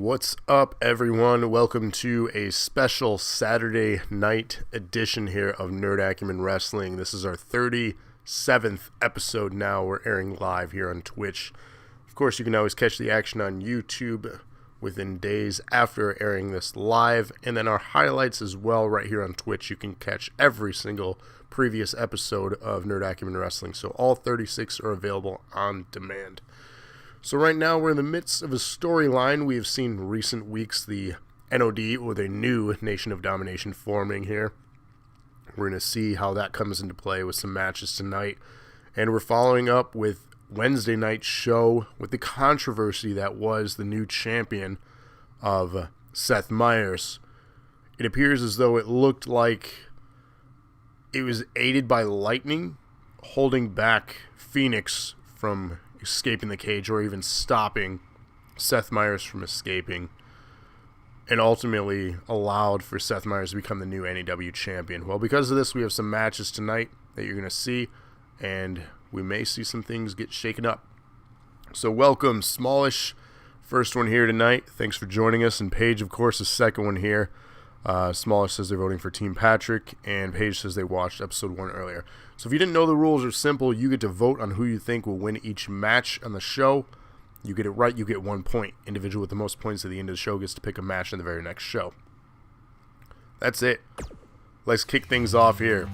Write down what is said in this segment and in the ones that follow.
What's up, everyone? Welcome to a special Saturday night edition here of Nerd Acumen Wrestling. This is our 37th episode now. We're airing live here on Twitch. Of course, you can always catch the action on YouTube within days after airing this live, and then our highlights as well right here on Twitch. You can catch every single previous episode of Nerd Acumen Wrestling, so all 36 are available on demand. So right now we're in the midst of a storyline. We have seen recent weeks the NOD, or the new Nation of Domination, forming here. We're going to see how that comes into play with some matches tonight, and we're following up with Wednesday night's show with the controversy that was the new champion of Seth Meyers. It appears as though it looked like it was aided by lightning, holding back Phoenix from escaping the cage, or even stopping Seth Meyers from escaping, and ultimately allowed for Seth Meyers to become the new NAW champion. Well, because of this, we have some matches tonight that you're going to see, and we may see some things get shaken up. So welcome, Smallish, first one here tonight. Thanks for joining us, and Paige, of course, the second one here. Smallish says they're voting for Team Patrick, and Paige says they watched episode 1 earlier. So if you didn't know, the rules are simple. You get to vote on who you think will win each match on the show. You get it right, you get 1 point. Individual with the most points at the end of the show gets to pick a match in the very next show. That's it. Let's kick things off here.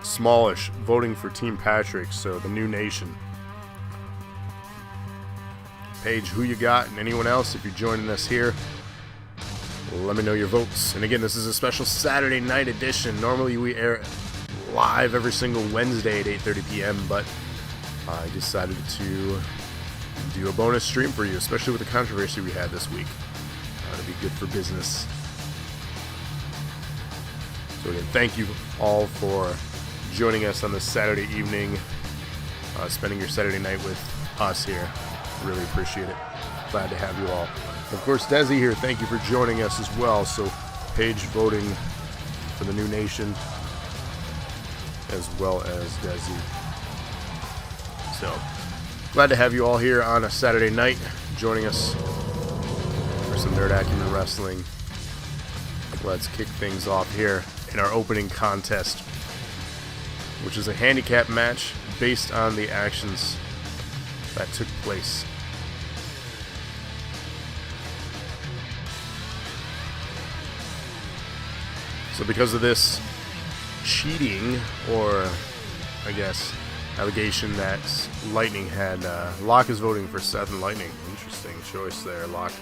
Smallish voting for Team Patrick, so the new nation. Paige, who you got, and anyone else, if you're joining us here, let me know your votes. And again, this is a special Saturday night edition. Normally we air live every single Wednesday at 8:30 p.m., but I decided to do a bonus stream for you, especially with the controversy we had this week. To be good for business. So again, thank you all for joining us on this Saturday evening, spending your Saturday night with us here. Really appreciate it. Glad to have you all. Of course, Desi here, thank you for joining us as well. So, Paige voting for the new nation, as well as Desi. So, glad to have you all here on a Saturday night, joining us for some Nerd Acumen Wrestling. Let's kick things off here in our opening contest, which is a handicap match based on the actions that took place. So because of this cheating, or I guess allegation that Lightning had, Locke is voting for Seth and Lightning. Interesting choice there, Locke.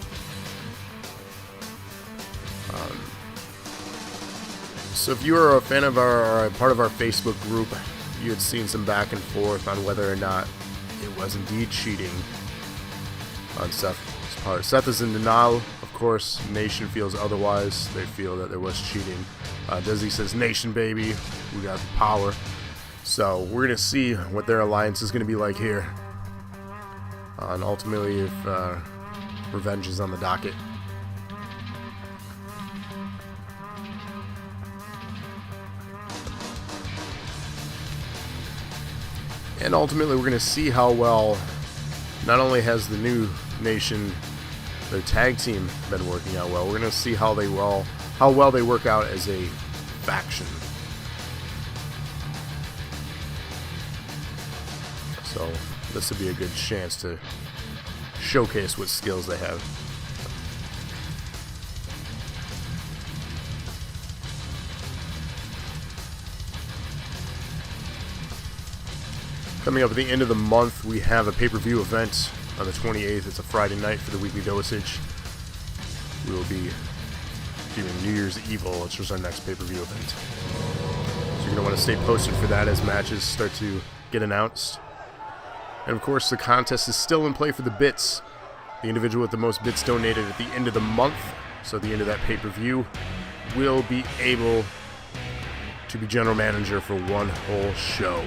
So if you are a fan of or a part of our Facebook group, you had seen some back and forth on whether or not it was indeed cheating on Seth's part. Seth is in denial. Of course, Nation feels otherwise. They feel that there was cheating. Desi says, Nation, baby, we got the power. So we're going to see what their alliance is going to be like here. And ultimately, if revenge is on the docket. And ultimately, we're going to see how well, not only has the new Nation, their tag team, been working out well, we're going to see how well they work out as a faction. So this would be a good chance to showcase what skills they have. Coming up at the end of the month, we have a pay-per-view event on the 28th. It's a Friday night for the weekly dosage. We will be doing New Year's Evil, which is our next pay-per-view event. So you're going to want to stay posted for that as matches start to get announced. And of course, the contest is still in play for the bits. The individual with the most bits donated at the end of the month, so at the end of that pay-per-view, will be able to be general manager for one whole show.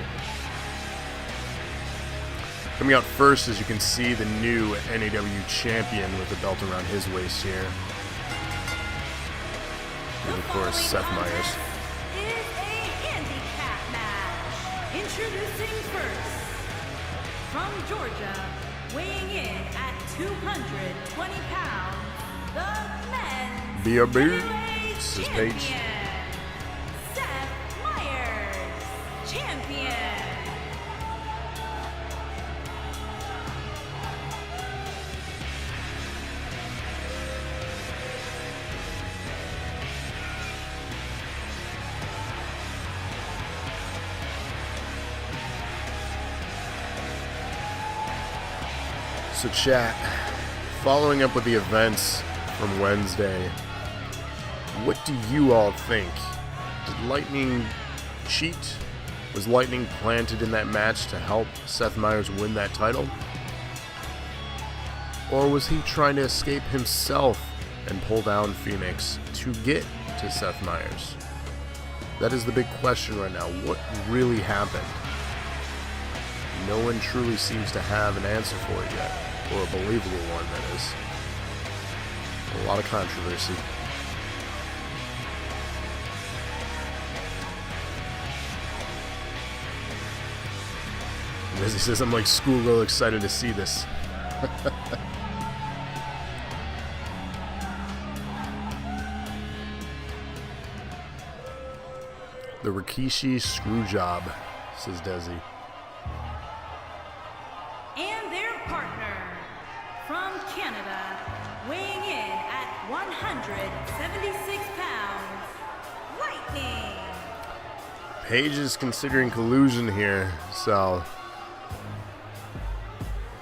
Coming out first, as you can see, the new NAW champion with the belt around his waist here. And of course, Seth Meyers. Is a handicap match. Introducing first, from Georgia, weighing in at 220 pounds, the men's B.R.B. heavyweight This is champion, Paige. Seth Myers, champion. So chat, following up with the events from Wednesday, what do you all think? Did Lightning cheat? Was Lightning planted in that match to help Seth Myers win that title? Or was he trying to escape himself and pull down Phoenix to get to Seth Myers? That is the big question right now. What really happened? No one truly seems to have an answer for it yet, or a believable one, that is. A lot of controversy. And as he says, I'm like schoolgirl excited to see this. The Rikishi Screwjob, says Desi. And their partner from Canada, weighing in at 176 pounds, Lightning. Paige is considering collusion here, so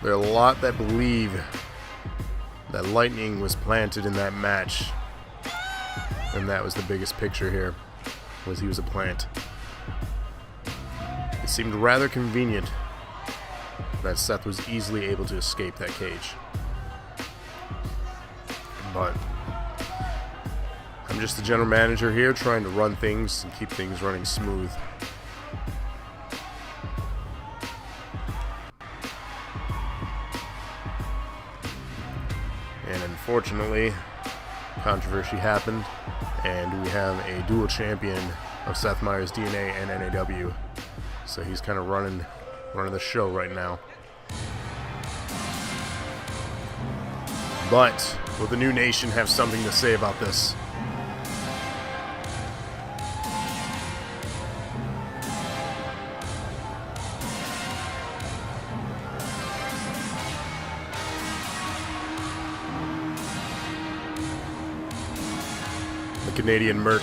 there are a lot that believe that Lightning was planted in that match, and that was the biggest picture here, was he was a plant. It seemed rather convenient that Seth was easily able to escape that cage. But I'm just the general manager here, trying to run things and keep things running smooth. And unfortunately, controversy happened, and we have a dual champion of Seth Myers DNA and NAW. So he's kind of running the show right now. But will the new nation have something to say about this? The Canadian Merc.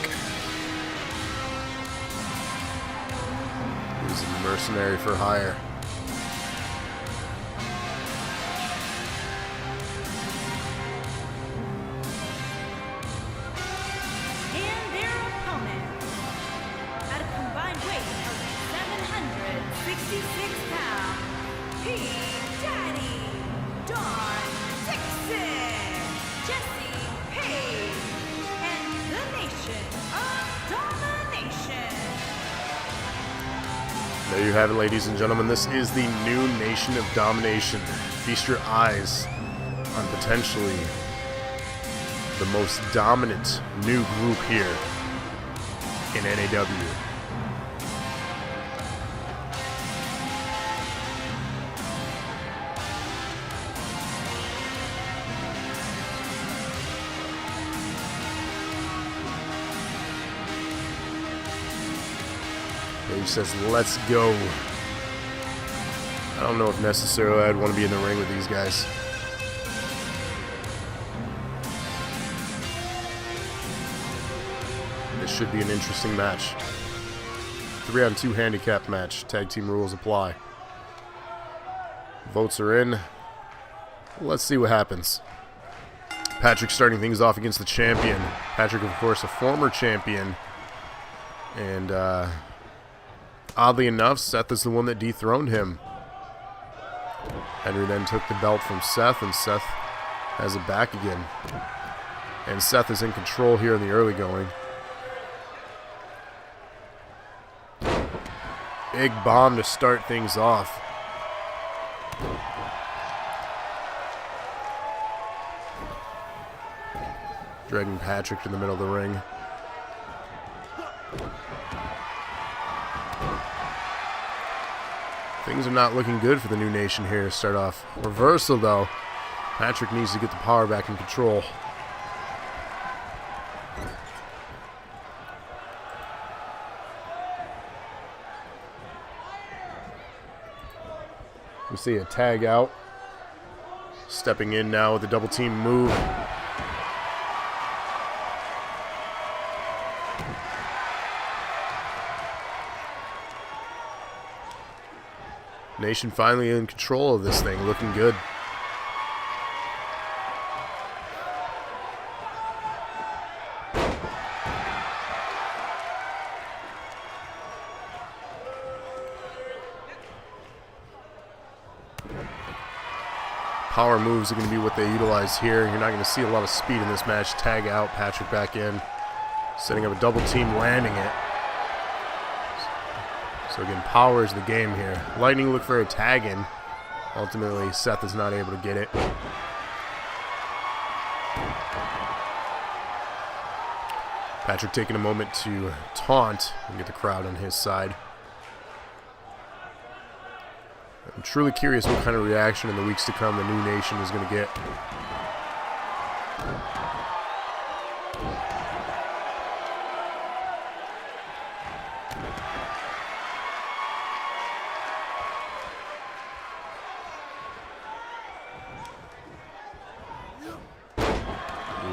He's a mercenary for hire. And their opponent, at a combined weight of 766 pounds, P. Daddy, Don Dixon, Jesse Page, and the Nation of Domination. There you have it, ladies and gentlemen. This is the new Nation of Domination. Feast your eyes on potentially the most dominant new group here in NAW. He says, let's go. I don't know if necessarily I'd want to be in the ring with these guys. This should be an interesting match. 3-on-2 handicap match. Tag team rules apply. Votes are in. Let's see what happens. Patrick starting things off against the champion. Patrick, of course, a former champion. And, oddly enough, Seth is the one that dethroned him. Henry then took the belt from Seth, and Seth has it back again. And Seth is in control here in the early going. Big bomb to start things off. Dragging Patrick to the middle of the ring. Things are not looking good for the new nation here to start off. Reversal, though. Patrick needs to get the power back in control. We see a tag out. Stepping in now with a double team move. Nation finally in control of this thing, looking good. Power moves are going to be what they utilize here. You're not going to see a lot of speed in this match. Tag out, Patrick back in. Setting up a double team, landing it. So again, power is the game here. Lightning look for a tag in. Ultimately, Seth is not able to get it. Patrick taking a moment to taunt and get the crowd on his side. I'm truly curious what kind of reaction in the weeks to come the new nation is going to get.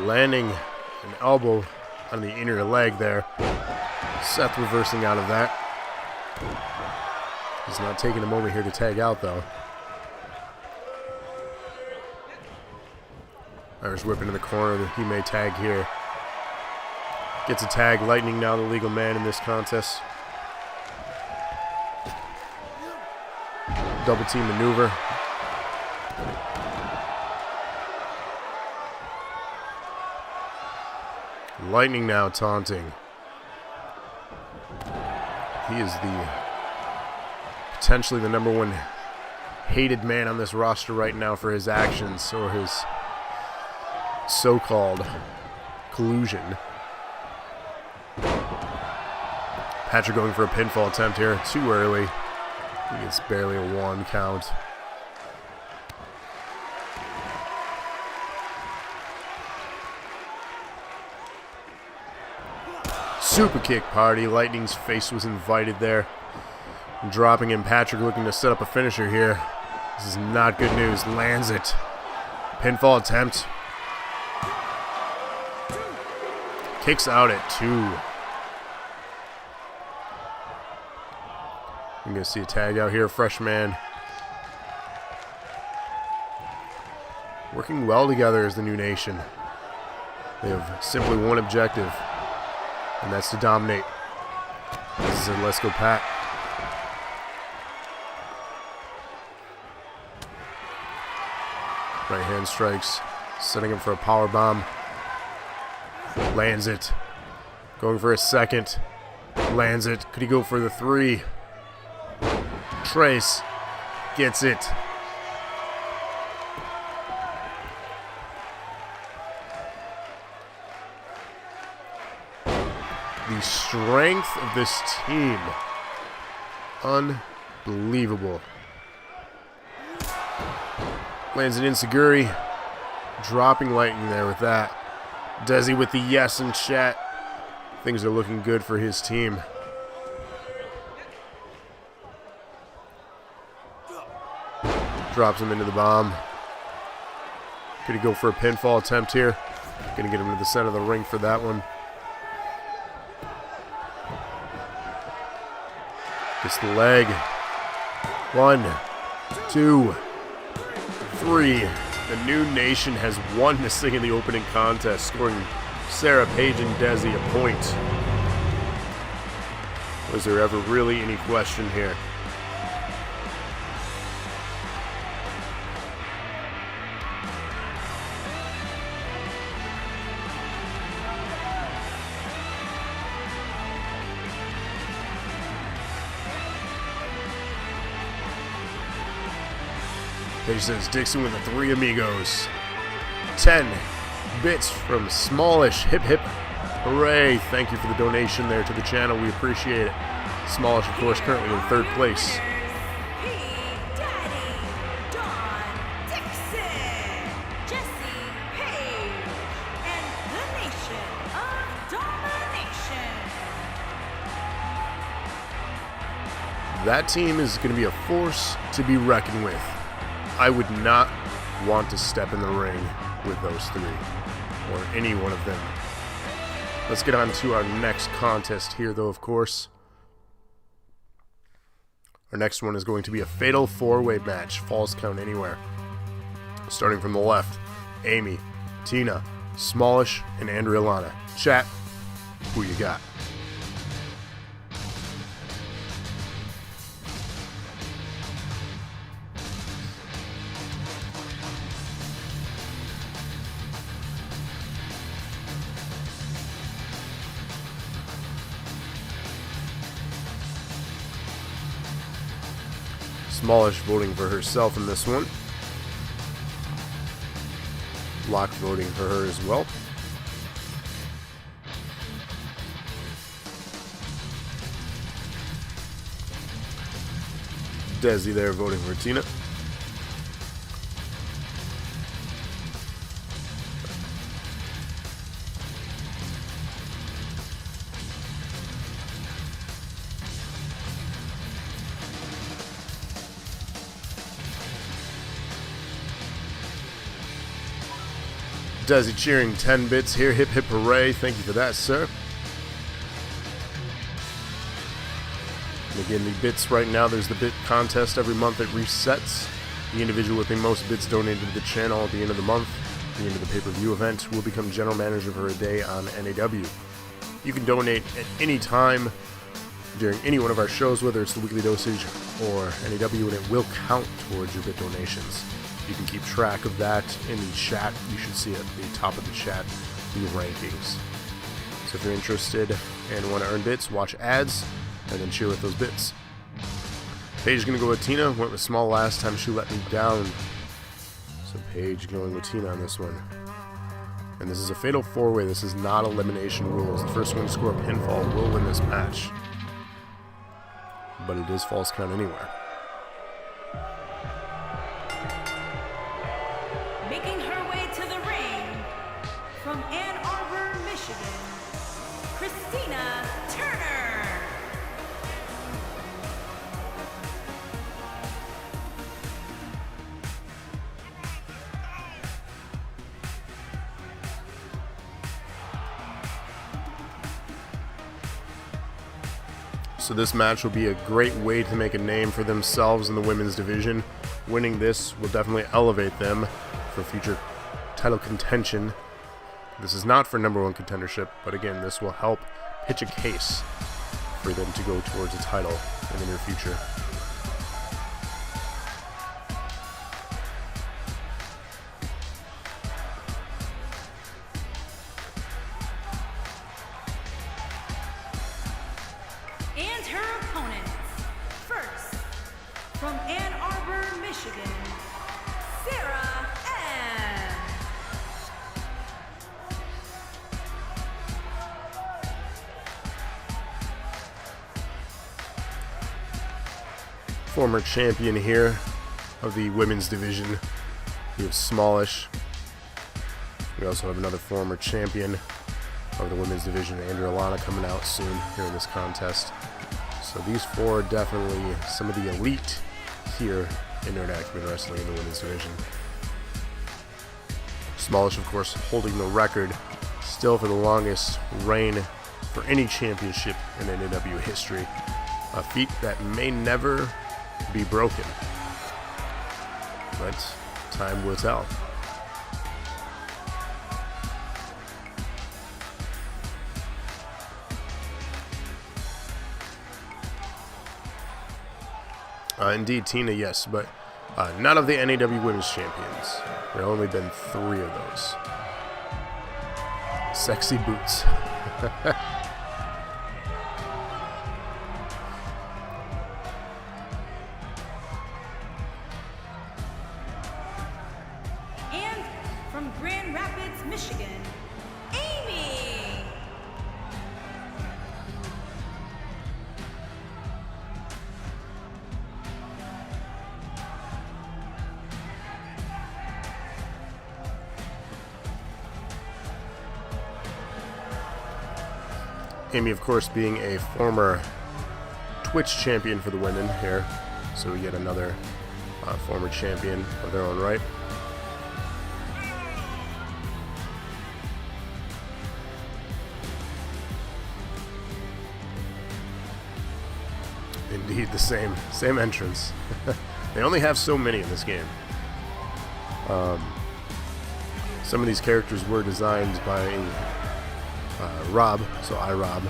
Landing an elbow on the inner leg there. Seth reversing out of that. He's not taking a moment here to tag out, though. Irish whip into the corner. He may tag here. Gets a tag. Lightning now the legal man in this contest. Double team maneuver. Lightning now taunting. He is potentially the #1 hated man on this roster right now for his actions or his so-called collusion. Patrick going for a pinfall attempt here. Too early. He gets barely a 1 count. Super kick party. Lightning's face was invited there. Dropping in. Patrick looking to set up a finisher here. This is not good news. Lands it. Pinfall attempt. Kicks out at 2. You're going to see a tag out here. Fresh man. Working well together as the new nation. They have simply one objective, and that's to dominate. This is a Let's Go Pat. Right hand strikes, setting him for a power bomb. Lands it. Going for a second. Lands it. Could he go for the 3? Trace gets it. The strength of this team. Unbelievable. Lands an enziguri. Dropping Lightning there with that. Desi with the yes in chat. Things are looking good for his team. Drops him into the bomb. Could he go for a pinfall attempt here? Gonna get him to the center of the ring for that one. Gets the leg. 1, 2, 3. The new nation has won this thing in the opening contest, scoring Sarah, Paige, and Desi a point. Was there ever really any question here? Paige says Dixon with the 3 amigos. 10 bits from Smallish. Hip hip. Hooray. Thank you for the donation there to the channel. We appreciate it. Smallish, of course, currently in 3rd place. That team is going to be a force to be reckoned with. I would not want to step in the ring with those three, or any one of them. Let's get on to our next contest here, though, of course. Our next one is going to be a fatal four-way match, Falls Count Anywhere. Starting from the left, Amy, Tina, Smallish, and Andriolana. Chat, who you got? Smallish voting for herself in this one. Locke voting for her as well. Desi there voting for Tina. Desi cheering 10 bits here. Hip hip hooray. Thank you for that, sir. And again, the bits right now, there's the bit contest every month. It resets. The individual with the most bits donated to the channel at the end of the month, the end of the pay-per-view event, will become general manager for a day on NAW. You can donate at any time during any one of our shows, whether it's the weekly dosage or NAW, and it will count towards your bit donations. You can keep track of that in the chat. You should see at the top of the chat the rankings. So if you're interested and want to earn bits, watch ads and then cheer with those bits. Paige is going to go with Tina. Went with Small last time. She let me down. So Paige going with Tina on this one. And this is a fatal four-way. This is not elimination rules. The first one to score a pinfall will win this match. But it is Falls Count Anywhere. Making her way to the ring from Ann Arbor, Michigan, Christina Turner. So this match will be a great way to make a name for themselves in the women's division. Winning this will definitely elevate them for future title contention. This is not for number one contendership, but again, this will help pitch a case for them to go towards a title in the near future. And her opponents. First, from Ann Arbor, Michigan, Sarah M. Former champion here of the women's division. We have Smallish. We also have another former champion of the women's division, Andriolana, coming out soon here in this contest. So these four are definitely some of the elite here in Nerd Acumen Wrestling in the women's division. Smallish, of course, holding the record still for the longest reign for any championship in NAW history. A feat that may never be broken, but time will tell. Indeed, Tina, yes, but not of the NAW Women's Champions. There have only been 3 of those. Sexy boots. And from Grand Rapids, Michigan, Amy. Amy, of course, being a former Twitch champion for the women here. So we get another former champion of their own right. Indeed, the same entrance. They only have so many in this game. Some of these characters were designed by Rob, so iRob.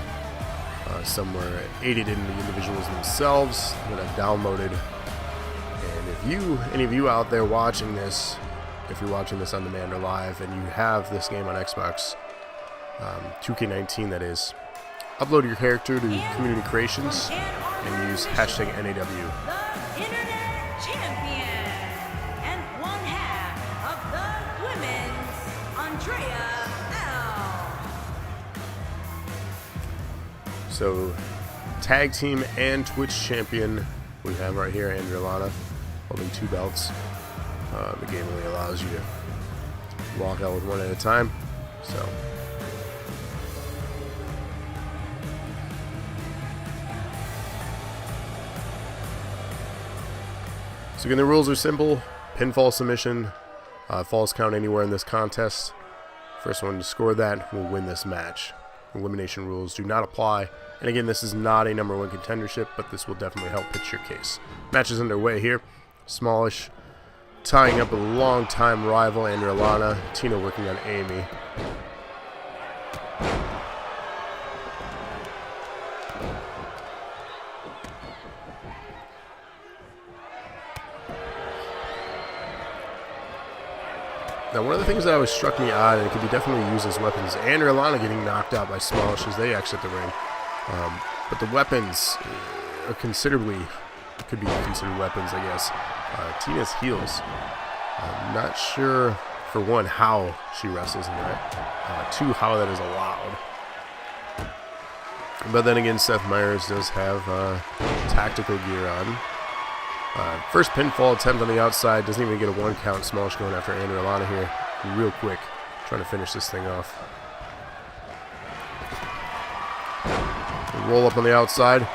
Some were aided in the individuals themselves that I've downloaded. And if any of you out there watching this, if you're watching this on demand or live, and you have this game on Xbox, 2K19 that is, upload your character to Community Creations and use hashtag NAW. The Internet Champion and one half of the women's Andrea L. So, tag team and Twitch champion we have right here, Andrea Lana, holding 2 belts. The game really allows you to walk out with one at a time. So again, the rules are simple. Pinfall, submission, falls count anywhere in this contest. First one to score that will win this match. Elimination rules do not apply. And again, this is not a #1 contendership, but this will definitely help pitch your case. Match is underway here. Smallish tying up a long-time rival, Andrea Lana. Tina working on Amy. Now, one of the things that always struck me odd, and it could be definitely used as weapons, Andrea Lana getting knocked out by Smallish as they exit the ring. But the weapons are could be considered weapons, I guess. Tina's heels. I'm not sure, for one, how she wrestles in that. 2, how that is allowed. But then again, Seth Meyers does have tactical gear on. First pinfall attempt on the outside, doesn't even get a 1 count. Smallish going after Andrea Lana here real quick, trying to finish this thing off. Roll up on the outside.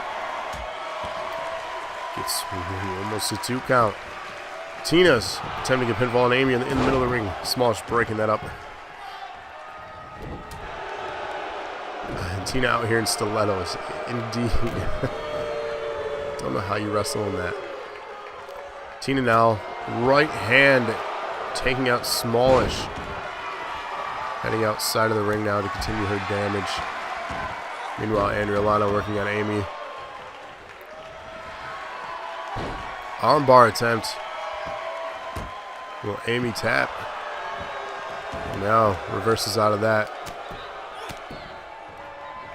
Gets almost a 2 count. Tina's attempting a pinfall on Amy in the middle of the ring. Smallish breaking that up. And Tina out here in stilettos. Indeed. Don't know how you wrestle in that. Tina now, right hand, taking out Smallish. Heading outside of the ring now to continue her damage. Meanwhile, Andrea Lana working on Amy. Armbar attempt. Will Amy tap? Now reverses out of that.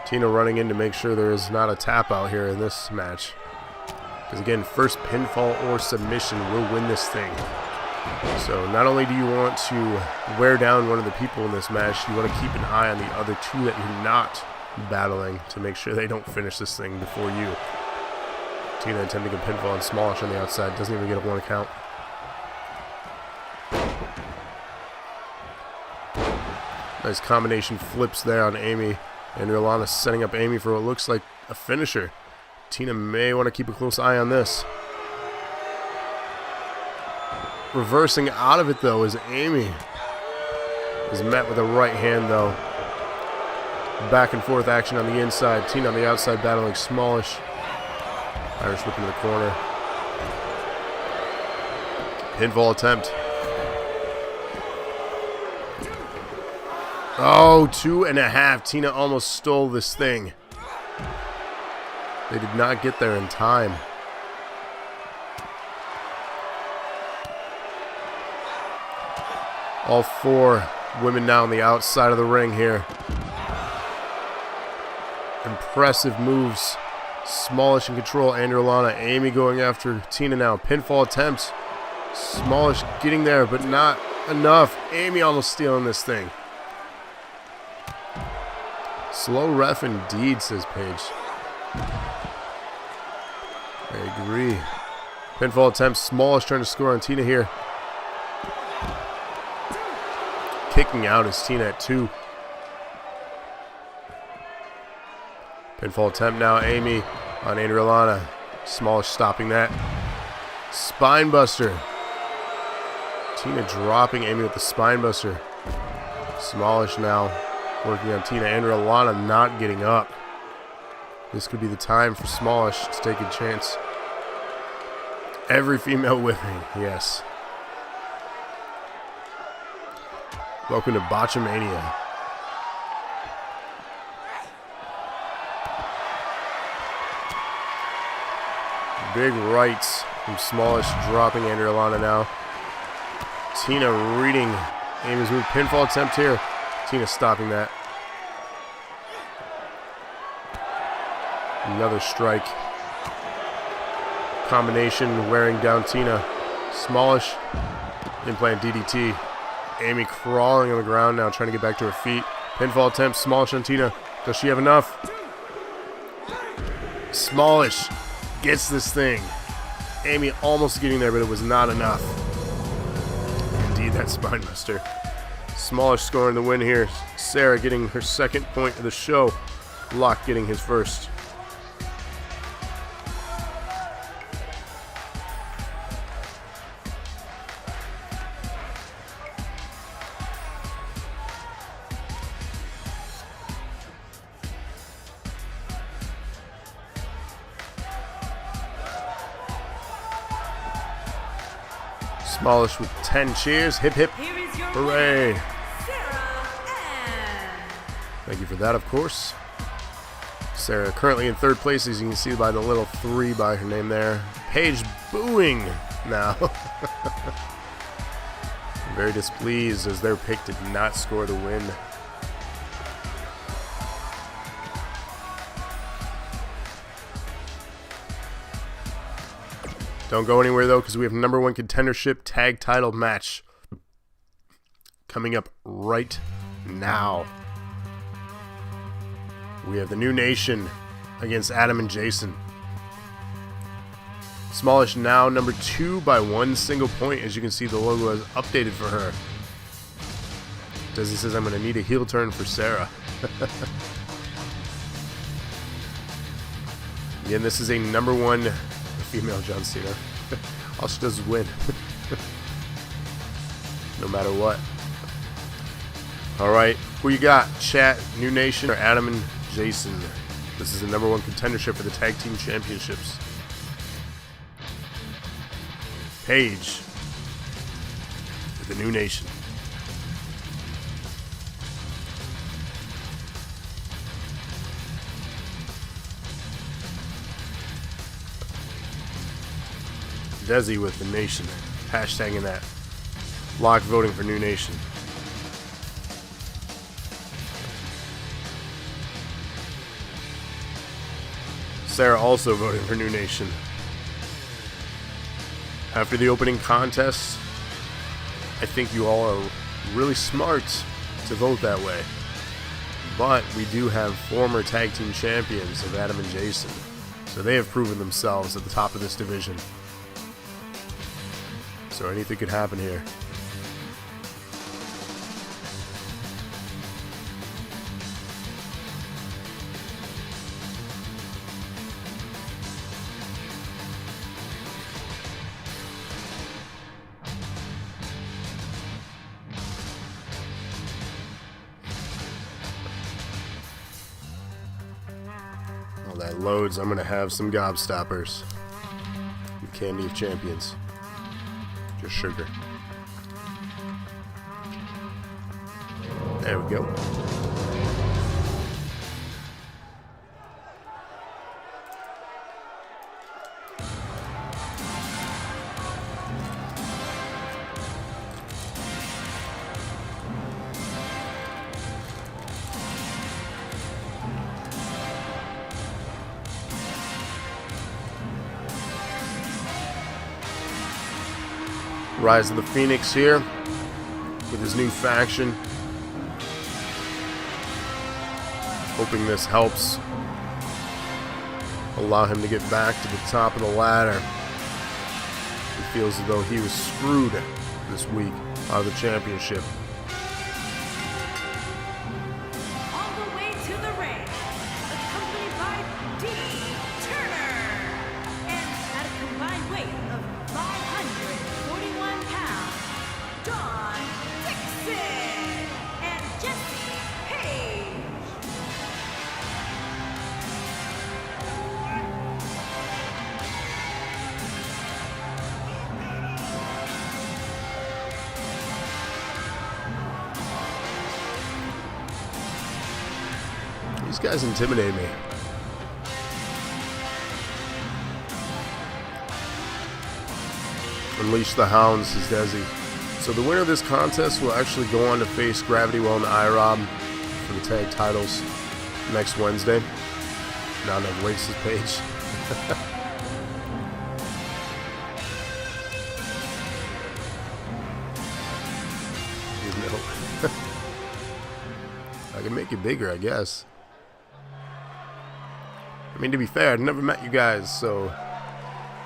Tina running in to make sure there is not a tap out here in this match. Because again, first pinfall or submission will win this thing. So not only do you want to wear down one of the people in this match, you want to keep an eye on the other 2 that you're not battling to make sure they don't finish this thing before you. Tina attempting a pinfall on Smallish on the outside, doesn't even get a 1 count. Nice combination flips there on Amy. Andrea Lana setting up Amy for what looks like a finisher. Tina may want to keep a close eye on this. Reversing out of it, though, is Amy. Is met with a right hand, though. Back and forth action on the inside. Tina on the outside battling Smallish. Irish whip into the corner. Pinfall attempt. Oh, 2.5. Tina almost stole this thing. They did not get there in time. All 4 women now on the outside of the ring here. Impressive moves. Smallish in control. Andrea Lana. Amy going after Tina now. Pinfall attempt. Smallish getting there, but not enough. Amy almost stealing this thing. Slow ref indeed, says Paige. I agree. Pinfall attempt. Smallish trying to score on Tina here. Kicking out is Tina at 2. Pinfall attempt now. Amy on Adriana. Smallish stopping that. Spine buster. Tina dropping Amy with the spine buster. Smallish now working on Tina. Adriana not getting up. This could be the time for Smallish to take a chance. Every female whipping, yes. Welcome to Botchamania. Big rights from Smallish, dropping Adriana now. Tina reading Amy's move. Pinfall attempt here. Tina stopping that. Another strike. Combination wearing down Tina. Smallish implant DDT. Amy crawling on the ground now, trying to get back to her feet. Pinfall attempt. Smallish on Tina. Does she have enough? Smallish gets this thing. Amy almost getting there, but it was not enough. Indeed, that spinebuster. Smallish scoring the win here. Sarah getting her second point of the show. Locke getting his first. Smallish with 10 cheers. Hip hip. Hooray. Thank you for that, of course. Sarah currently in third place, as you can see by the little 3 by her name there. Paige booing now. Very displeased as their pick did not score the win. Don't go anywhere, though, because we have number 1 contendership tag title match coming up right now. We have the New Nation against Adam and Jason. Smallish now number 2 by 1 single point. As you can see, the logo is updated for her. Desi says, I'm going to need a heel turn for Sarah. Again, this is a number 1 female John Cena. All she does is win. No matter what. Alright, who you got? Chat, New Nation, or Adam and Jason? This is the number 1 contendership for the Tag Team Championships. Paige with the New Nation. Desi with the Nation. Hashtagging that. Locke voting for New Nation. Sarah also voting for New Nation. After the opening contest, I think you all are really smart to vote that way. But we do have former tag team champions of Adam and Jason. So they have proven themselves at the top of this division. So anything could happen here. While that loads, I'm going to have some gobstoppers. Candy of Champions. Just sugar. There we go. Rise of the Phoenix here with his new faction. Hoping this helps allow him to get back to the top of the ladder. He feels as though he was screwed this week out of the championship. On the way to the ring, accompanied by D. Turner. These guys intimidate me. Unleash the Hounds, says Desi. So the winner of this contest will actually go on to face Gravity Well and IROB for the tag titles next Wednesday. Now that links his page. I can make it bigger, I guess. I mean, to be fair, I've never met you guys, so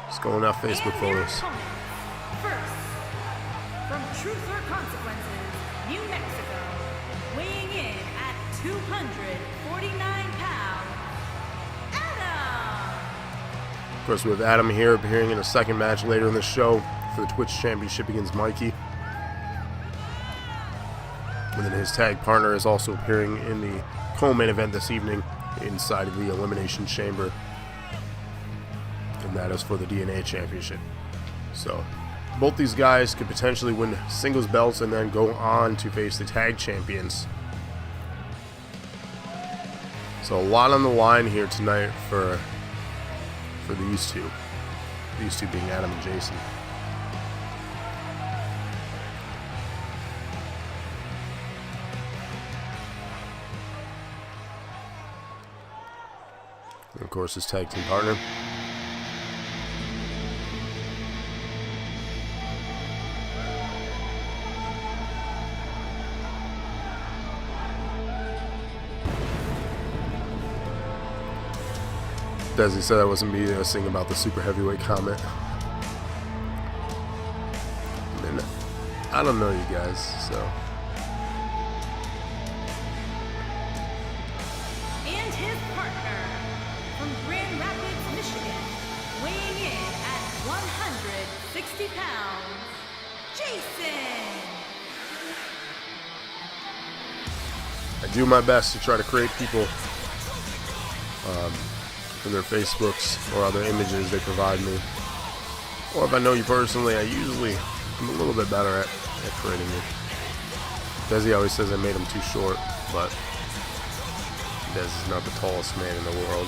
just going off Facebook photos. First, from Truth or Consequences, New Mexico, weighing in at 249 pounds, Adam! Of course, we have Adam here appearing in a second match later in the show for the Twitch Championship against Mikey. And then his tag partner is also appearing in the co-main event this evening inside of the Elimination Chamber. And that is for the DNA Championship. So, both these guys could potentially win singles belts and then go on to face the tag champions. So a lot on the line here tonight for these two. These two being Adam and Jason. And of course, his tag team partner. Desi said I wasn't me sing about the super heavyweight comment. I mean, I don't know you guys, so. And his partner from Grand Rapids, Michigan, weighing in at 160 pounds, Jason! I do my best to try to create people for their Facebooks or other images they provide me. Or if I know you personally, I'm a little bit better at creating you. Desi always says I made him too short, but Desi is not the tallest man in the world.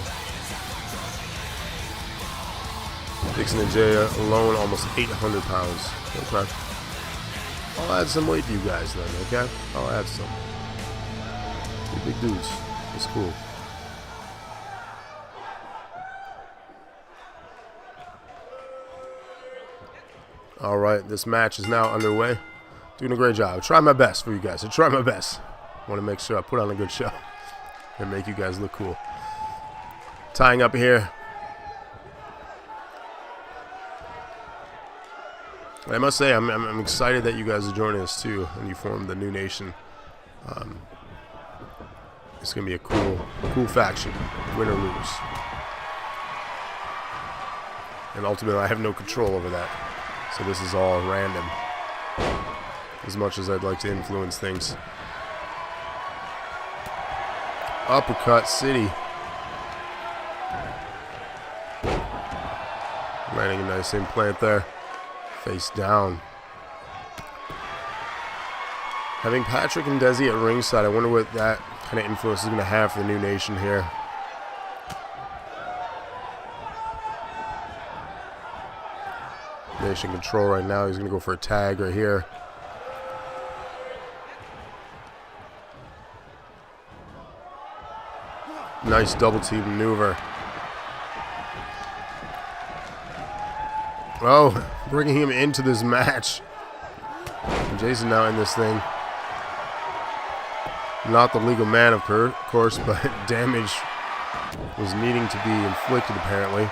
Dixon and Jay alone, almost 800 pounds. Okay. I'll add some weight to you guys then, okay? I'll add some. You're big dudes. It's cool. Alright, this match is now underway. Doing a great job. I try my best for you guys. I try my best. Want to make sure I put on a good show and make you guys look cool. Tying up here. I must say, I'm excited that you guys are joining us too, and you formed the new nation. It's gonna be a cool faction, win or lose. And ultimately, I have no control over that, so this is all random. As much as I'd like to influence things. Uppercut City. Landing a nice implant there. Face down. Having Patrick and Desi at ringside, I wonder what that kind of influence is going to have for the new nation here. Nation control right now. He's going to go for a tag right here. Nice double team maneuver. Oh, bringing him into this match. And Jason now in this thing. Not the legal man, of course, but damage was needing to be inflicted, apparently.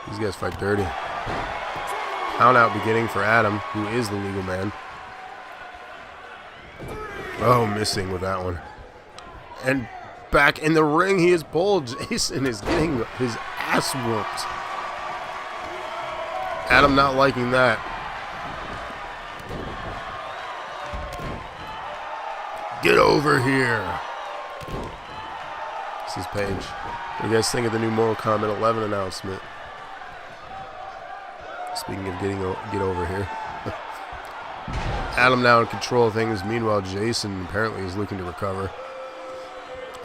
These guys fight dirty. Count out beginning for Adam, who is the legal man. Oh, missing with that one. And back in the ring, he is pulled. Jason is getting his ass whooped. Adam not liking that. Get over here. This is Paige. What do you guys think of the new Mortal Kombat 11 announcement? Speaking of get over here. Adam now in control of things. Meanwhile, Jason apparently is looking to recover.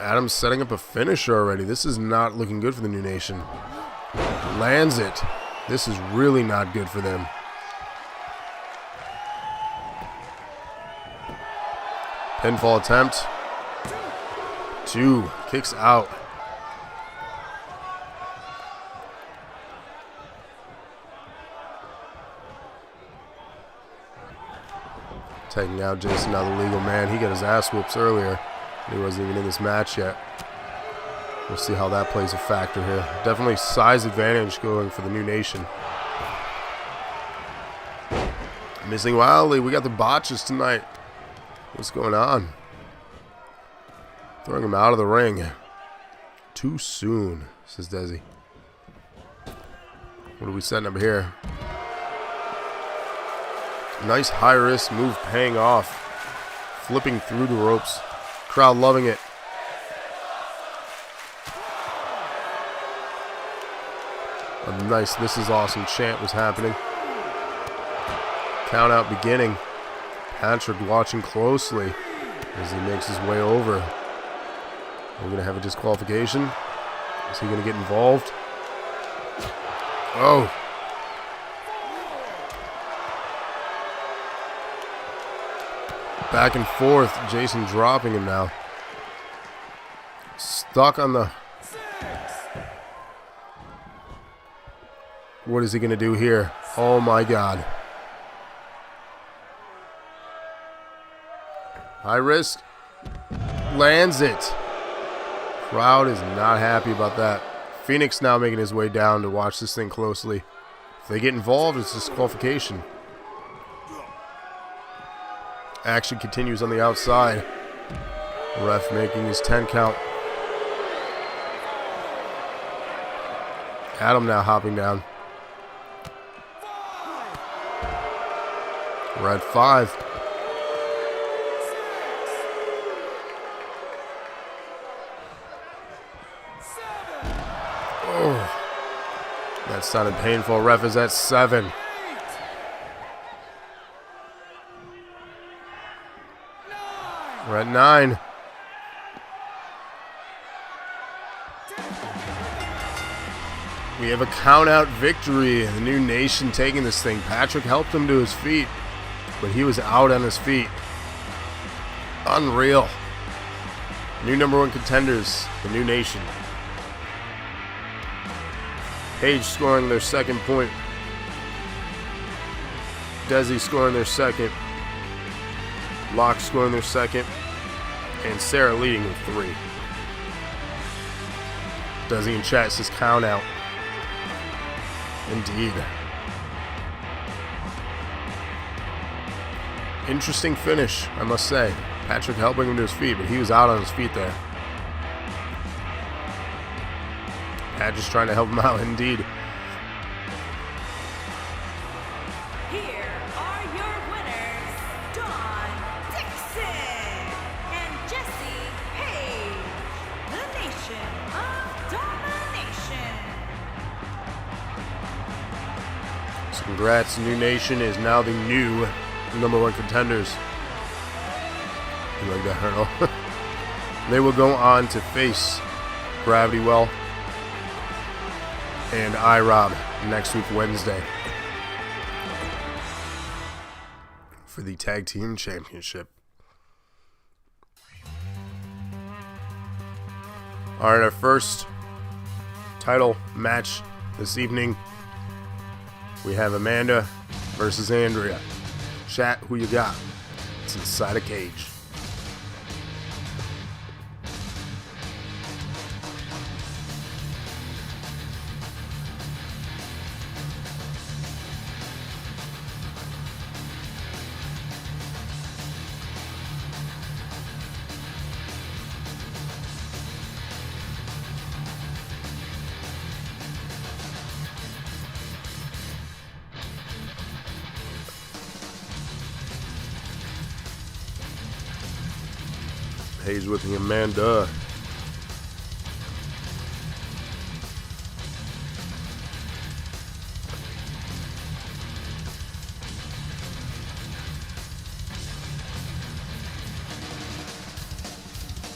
Adam's setting up a finisher already. This is not looking good for the New Nation. Lands it. This is really not good for them. Pinfall attempt. 2. Kicks out. Taking out Jason, now the legal man. He got his ass whoops earlier. He wasn't even in this match yet. We'll see how that plays a factor here. Definitely size advantage going for the New Nation. Missing wildly. We got the botches tonight. What's going on? Throwing him out of the ring. Too soon, says Desi. What are we setting up here? Nice high-risk move paying off. Flipping through the ropes. Crowd loving it. A nice "this is awesome" chant was happening. Count out beginning. Patrick watching closely as he makes his way over. We're going to have a disqualification. Is he going to get involved? Oh. Back and forth. Jason dropping him now. Stuck on the... What is he going to do here? Oh my God. High risk. Lands it. Crowd is not happy about that. Phoenix now making his way down to watch this thing closely. If they get involved, it's disqualification. Action continues on the outside. Ref making his 10 count. Adam now hopping down. We're at 5. Oh, that sounded painful. Ref is at 7. We're at 9. We have a count-out victory. The New Nation taking this thing. Patrick helped him to his feet, but he was out on his feet. Unreal. New #1 contenders, the New Nation. Page scoring their second point. Desi scoring their second. Locke scoring their second. And Sarah leading with 3. Desi in chat says count out. Indeed. Interesting finish, I must say. Patrick helping him to his feet, but he was out on his feet there. Pat just trying to help him out, indeed. Here are your winners, Dawn Dixon and Jesse Page, the Nation of Domination. So congrats, New Nation is now the new #1 contenders. You like that, Hurdle? They will go on to face Gravity Well and iRob next week, Wednesday, for the Tag Team Championship. Alright, our first title match this evening. We have Amanda versus Andrea. Chat, who you got? It's inside a cage. Page whipping Amanda.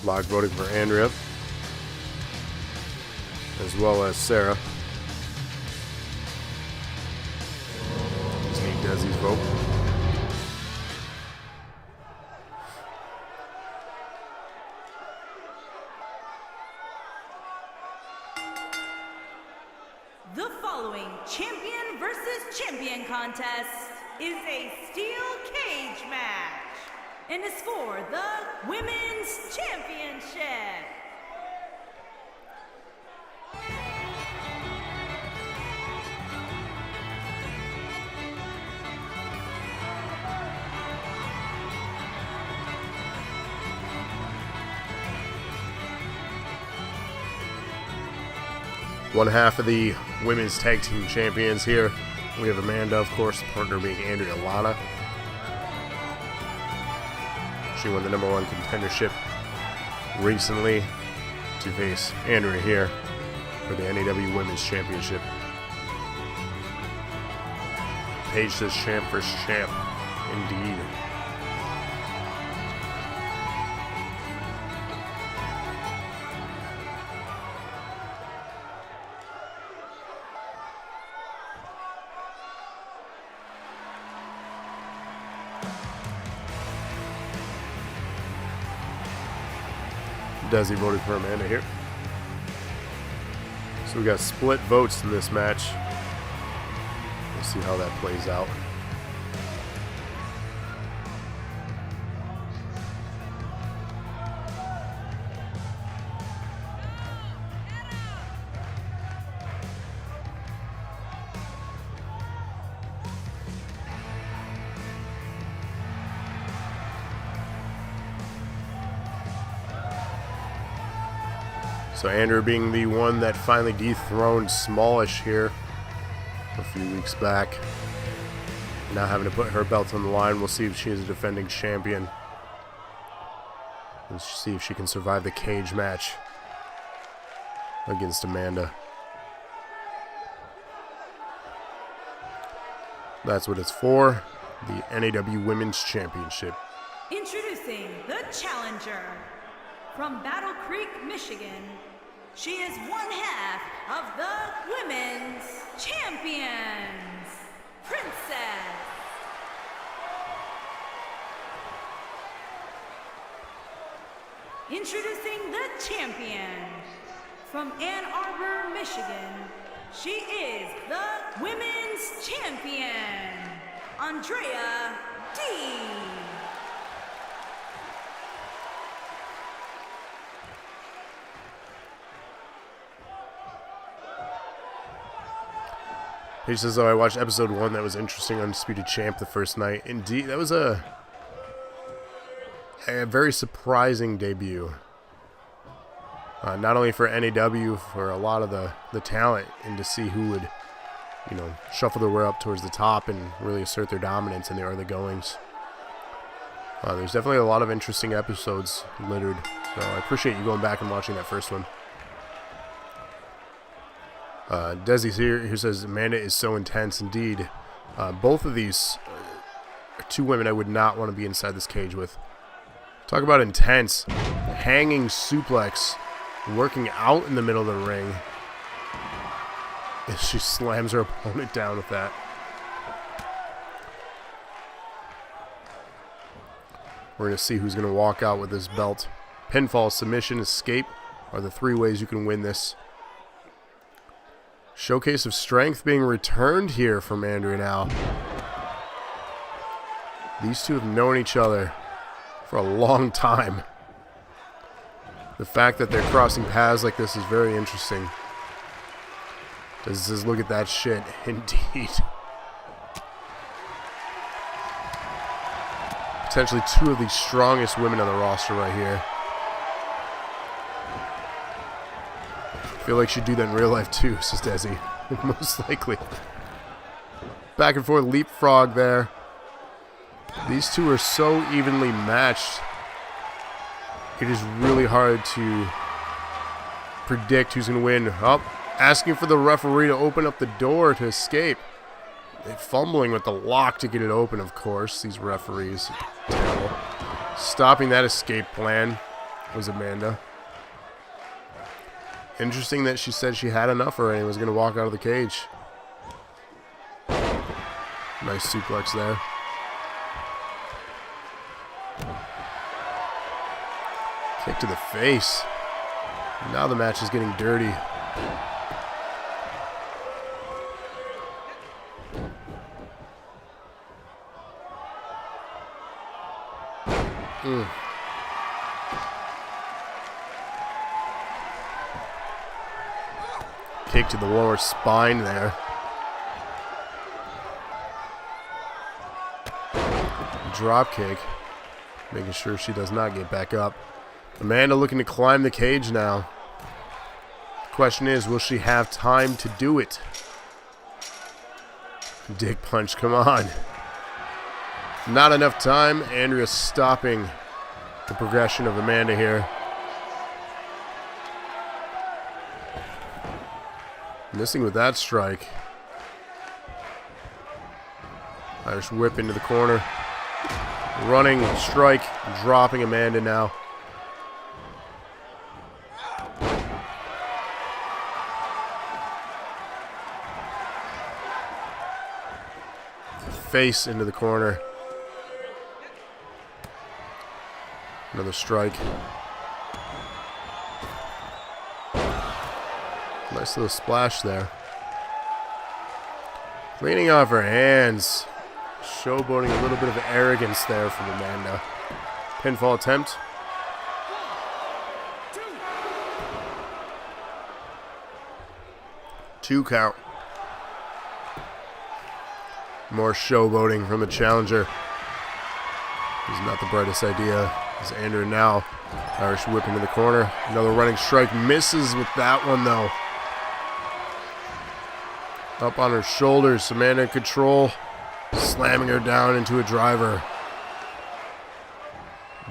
Locke voting for Andrea, as well as Sarah. Just need Desi's vote. The following champion versus champion contest is a steel cage match and is for the Women's Championship. One half of the women's tag team champions here. We have Amanda, of course, the partner being Andrea Lana. She won the #1 contendership recently to face Andrea here for the NAW Women's Championship. Paige says champ versus champ. Indeed. Desi voted for Amanda here. So we got split votes in this match. We'll see how that plays out. So Andrew being the one that finally dethroned Smallish here a few weeks back. Now having to put her belt on the line. We'll see if she is a defending champion. Let's see if she can survive the cage match against Amanda. That's what it's for. The NAW Women's Championship. Introducing the challenger from Battle Creek, Michigan. She is one half of the Women's Champions, Princess. Introducing the champion from Ann Arbor, Michigan. She is the Women's Champion, Andrea D. He says, "Oh, I watched episode 1. That was interesting. Undisputed Champ the first night. Indeed, that was a very surprising debut. Not only for NAW, for a lot of the talent, and to see who would, shuffle their way up towards the top and really assert their dominance in the early goings. There's definitely a lot of interesting episodes littered. So I appreciate you going back and watching that first one." Desi's here who says Amanda is so intense indeed. Both of these are two women I would not want to be inside this cage with. Talk about intense. Hanging suplex, working out in the middle of the ring. She slams her opponent down with that. We're going to see who's going to walk out with this belt. Pinfall, submission, escape are the 3 ways you can win this. Showcase of strength being returned here from Andrea now. These two have known each other for a long time. The fact that they're crossing paths like this is very interesting. Does this look at that shit? Indeed. Potentially 2 of the strongest women on the roster right here. I feel like she'd do that in real life too, says Desi. Most likely. Back and forth leapfrog there. These two are so evenly matched. It is really hard to predict who's going to win. Oh, asking for the referee to open up the door to escape. They're fumbling with the lock to get it open, of course. These referees. Terrible. Stopping that escape plan. was Amanda. Interesting that she said she had enough already and was going to walk out of the cage. Nice suplex there. Kick to the face. Now the match is getting dirty. Kick to the lower spine there. Drop kick. Making sure she does not get back up. Amanda looking to climb the cage now. The question is, will she have time to do it? Dick punch, come on. Not enough time. Andrea stopping the progression of Amanda here. Missing with that strike. Irish whip into the corner. Running strike, dropping Amanda now. Face into the corner. Another strike. Nice little splash there. Cleaning off her hands. Showboating a little bit of arrogance there from Amanda. Pinfall attempt. Two count. More showboating from the challenger. It's not the brightest idea. As Andrea now. Irish whip into the corner. Another running strike. Misses with that one though. Up on her shoulders. Amanda in control. Slamming her down into a driver.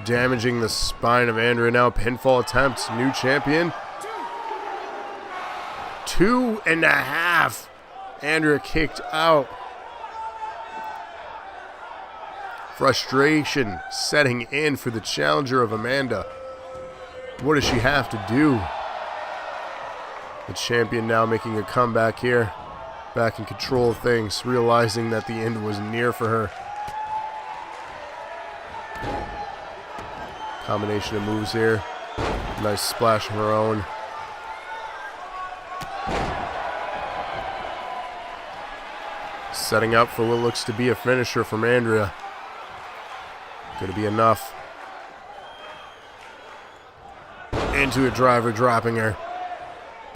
Damaging the spine of Andrea now. Pinfall attempt. New champion. 2.5. Andrea kicked out. Frustration setting in for the challenger of Amanda. What does she have to do? The champion now making a comeback here. Back in control of things, realizing that the end was near for her. Combination of moves here. Nice splash of her own. Setting up for what looks to be a finisher from Andrea. Gonna be enough. Into a driver, dropping her.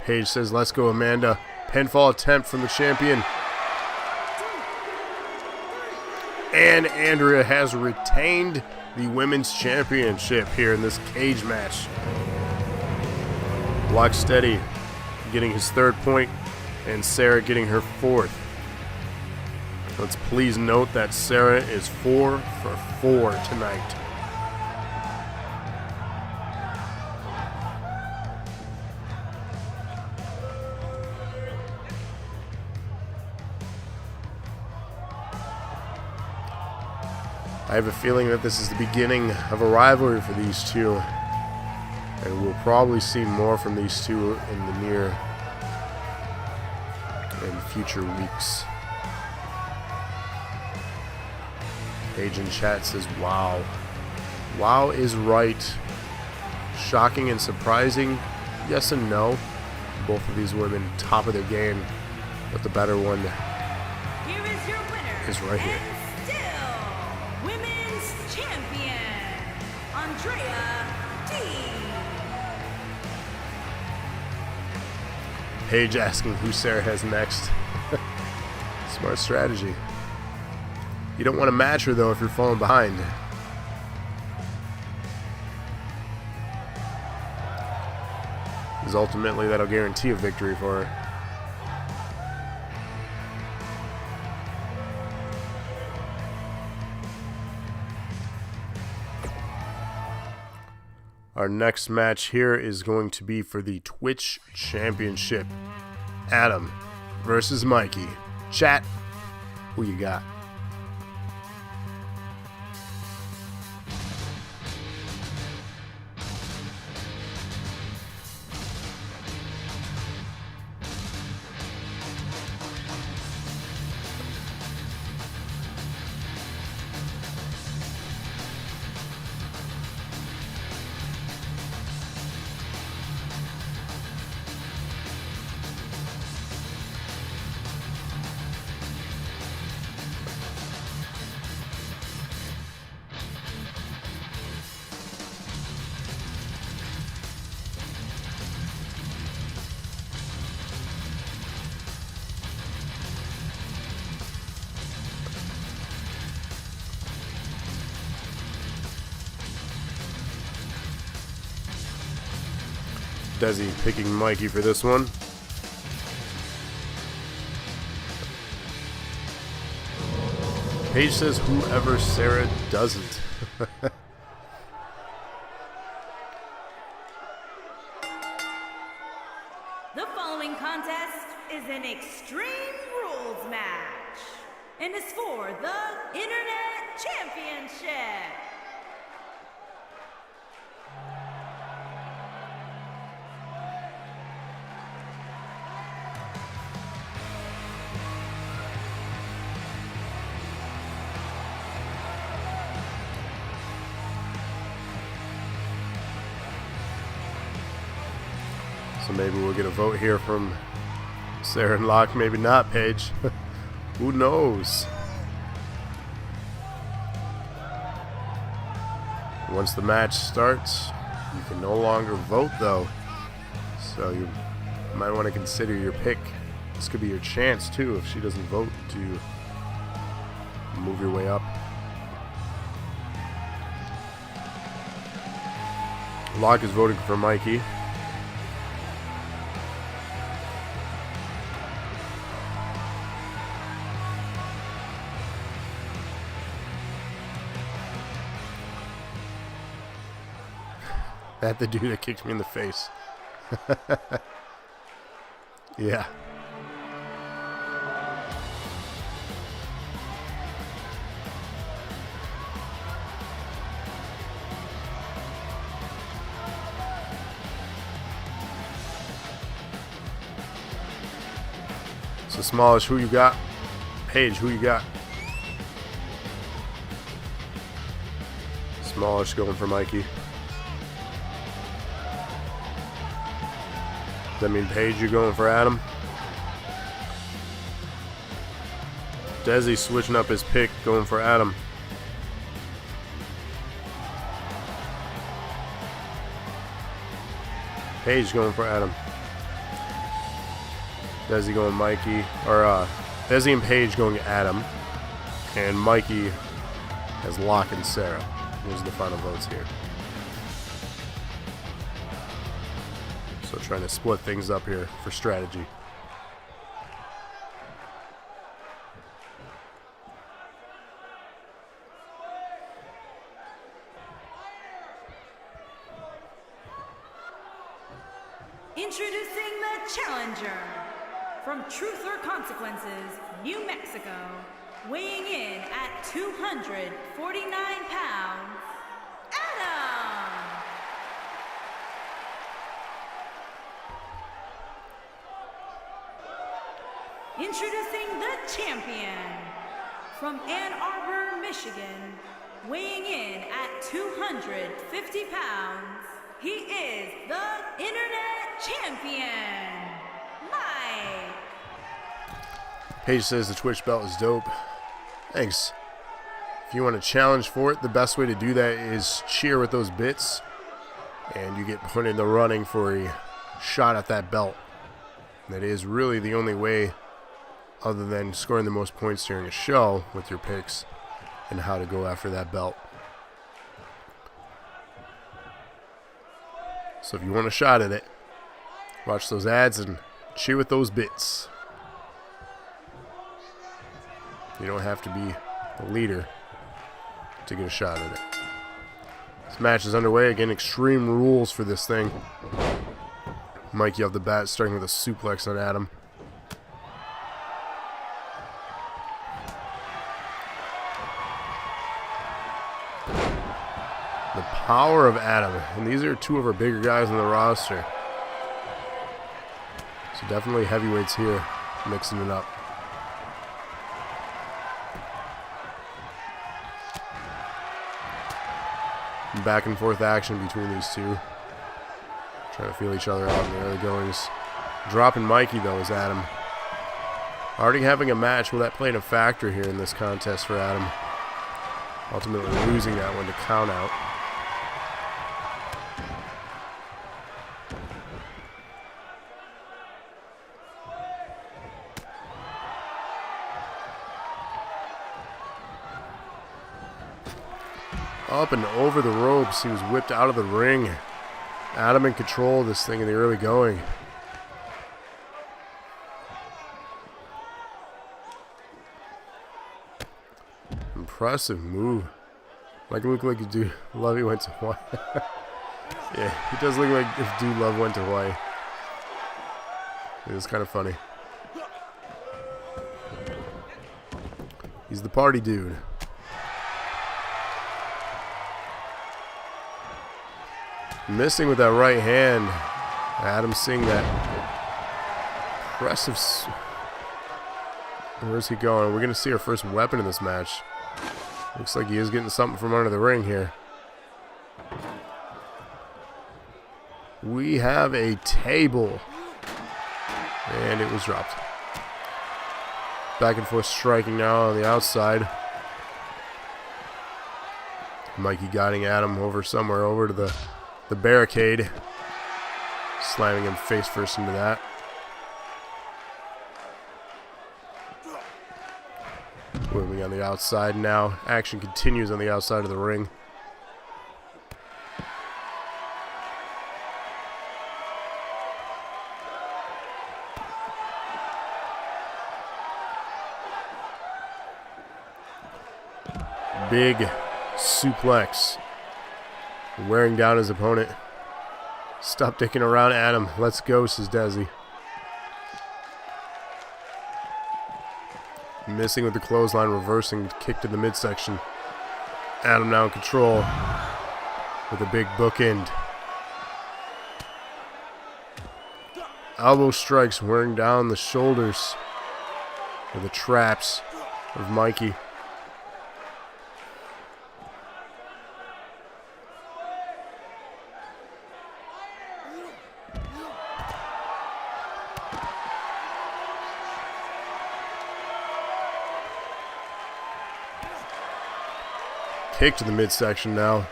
Paige says, let's go, Amanda. Pinfall attempt from the champion. And Andrea has retained the women's championship here in this cage match. Lock steady getting his 3rd point, and Sarah getting her 4th. Let's please note that Sarah is 4 for 4 tonight. I have a feeling that this is the beginning of a rivalry for these two, and we'll probably see more from these two in the near and future weeks. Paige in chat says, wow. Wow is right. Shocking and surprising? Yes and no. Both of these women, top of their game, but the better one Here is your winner, is right here. and still women's champion, Andrea D. Paige asking who Sarah has next. Smart strategy. You don't want to match her, though, if you're falling behind. Because ultimately, that'll guarantee a victory for her. Our next match here is going to be for the Twitch Championship. Adam versus Mikey. Chat, who you got? Desi picking Mikey for this one. Paige says whoever Sarah doesn't. The following contest is an Extreme Rules match and is for the Internet Championship. So maybe we'll get a vote here from Sarah and Locke, maybe not, Paige. Who knows? Once the match starts, you can no longer vote though. So you might want to consider your pick. This could be your chance too if she doesn't vote to move your way up. Locke is voting for Mikey. That the dude that kicked me in the face. Yeah. So Smallish, who you got? Paige, who you got? Smallish going for Mikey. Does that mean Paige, you're going for Adam? Desi switching up his pick, going for Adam. Paige going for Adam. Desi going Mikey, or Desi and Paige going Adam, and Mikey has Locke and Sarah. Those are the final votes here. So trying to split things up here for strategy. Introducing the challenger from Truth or Consequences, New Mexico, weighing in at 249 pounds, Adam! Introducing the champion from Ann Arbor, Michigan, weighing in at 250 pounds, he is the Internet Champion, Mike. Paige says the Twitch belt is dope. Thanks. If you want to challenge for it, the best way to do that is cheer with those bits, and you get put in the running for a shot at that belt. That is really the only way, other than scoring the most points during a show with your picks, and how to go after that belt. So if you want a shot at it, watch those ads and cheer with those bits. You don't have to be the leader to get a shot at it. This match is underway. Again, extreme rules for this thing. Mikey off the bat, starting with a suplex on Adam. The power of Adam. And these are two of our bigger guys on the roster. So definitely heavyweights here, mixing it up. Back and forth action between these two. Trying to feel each other out in the early goings. Dropping Mikey, though, is Adam. Already having a match. Will that play a factor here in this contest for Adam? Ultimately losing that one to count out. Up and over the ropes. He was whipped out of the ring. Adam in control of this thing in the early going. Impressive move. Like look like a dude Lovey went to Hawaii. Yeah, he does look like if Dude Love went to Hawaii. It was kind of funny. He's the party dude. Missing with that right hand. Adam seeing that impressive. Where's he going? We're going to see our first weapon in this match. Looks like he is getting something from under the ring here. We have a table. And it was dropped. Back and forth striking now on the outside. Mikey guiding Adam over somewhere over to the barricade. Slamming him face first into that. Moving on the outside now. Action continues on the outside of the ring. Big suplex. Wearing down his opponent. Stop dicking around, Adam. Let's go, says Desi. Missing with the clothesline, reversing, kick to the midsection. Adam now in control with a big bookend. Elbow strikes wearing down the shoulders or the traps of Mikey. Kick to the midsection now.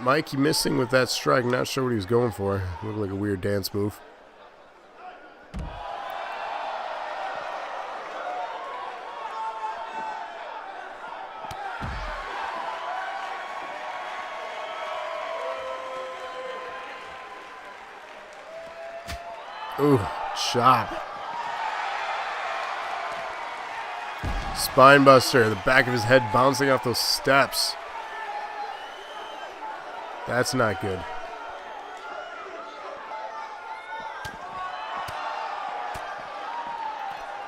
Mikey missing with that strike. Not sure what he was going for. Looked like a weird dance move. Ooh, chop. Spinebuster, the back of his head bouncing off those steps. That's not good.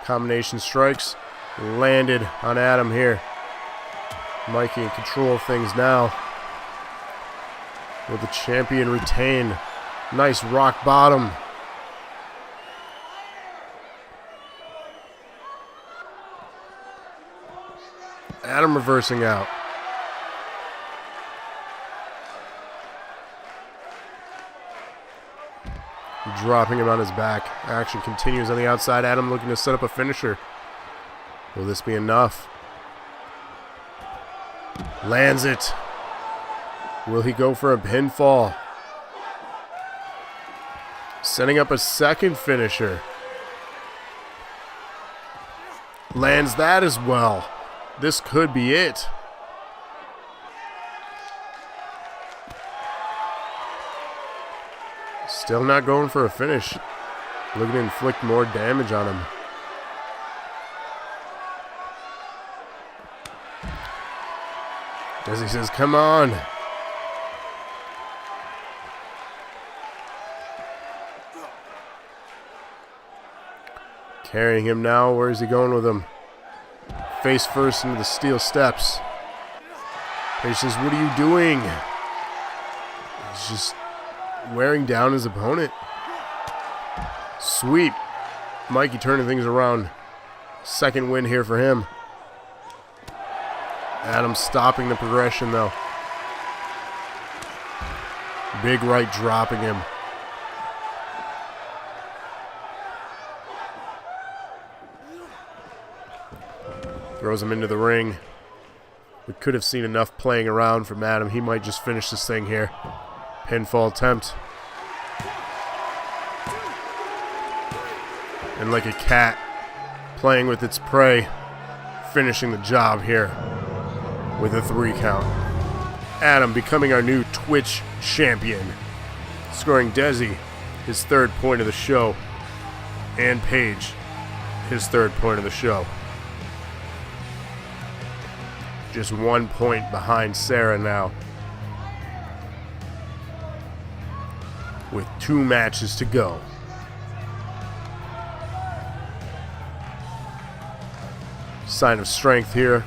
Combination strikes landed on Adam here. Mikey in control of things now. Will the champion retain? Nice rock bottom. Adam reversing out. Dropping him on his back. Action continues on the outside. Adam looking to set up a finisher. Will this be enough? Lands it. Will he go for a pinfall? Setting up a second finisher. Lands that as well. This could be it. Still not going for a finish. Looking to inflict more damage on him. Desi says, come on. Carrying him now. Where is he going with him? Face first into the steel steps. Paige says, what are you doing? He's just wearing down his opponent. Sweep. Mikey turning things around. Second win here for him. Adam stopping the progression though. Big right dropping him. Throws him into the ring. We could have seen enough playing around from Adam. He might just finish this thing here. Pinfall attempt. And like a cat playing with its prey, finishing the job here with a 3 count. Adam becoming our new Twitch champion, scoring Desi his third point of the show, and Paige his third point of the show. Just 1 point behind Sarah now, with 2 matches to go. Sign of strength here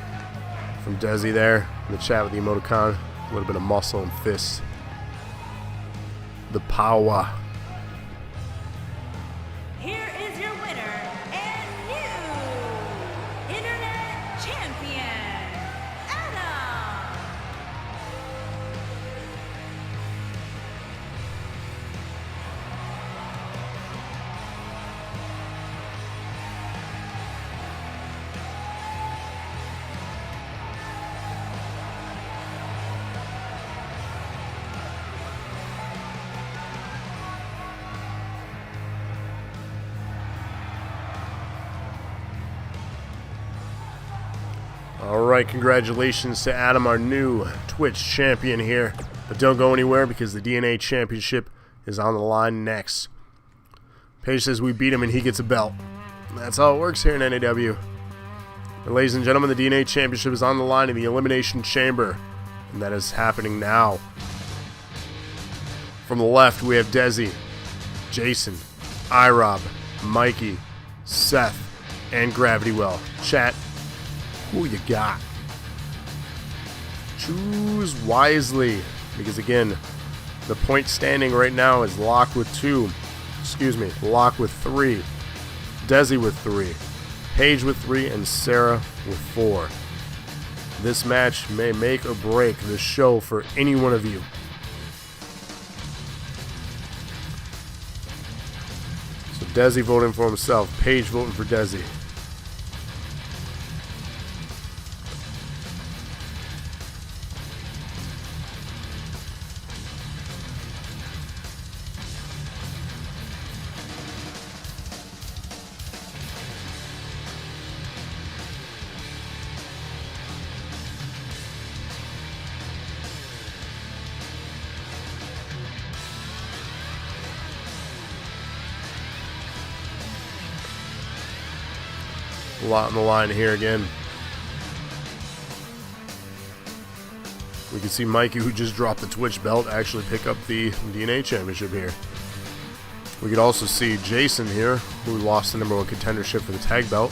from Desi there in the chat with the emoticon. A little bit of muscle and fist. The power. Here is your winner and new Internet Champion, Adam. Alright, congratulations to Adam, our new Twitch champion here. But don't go anywhere because the DNA Championship is on the line next. Paige says we beat him and he gets a belt. That's how it works here in NAW. But ladies and gentlemen, the DNA Championship is on the line in the Elimination Chamber. And that is happening now. From the left, we have Desi, Jason, iRob, Mikey, Seth, and Gravity Well. Chat, who you got? Choose wisely, because again, the point standing right now is locked with 2. Locked with 3. Desi with 3. Paige with 3, and Sarah with 4. This match may make or break the show for any one of you. So Desi voting for himself, Paige voting for Desi. A lot on the line here again. We can see Mikey, who just dropped the Twitch belt, actually pick up the DNA Championship here. We could also see Jason here, who lost the #1 contendership for the tag belt,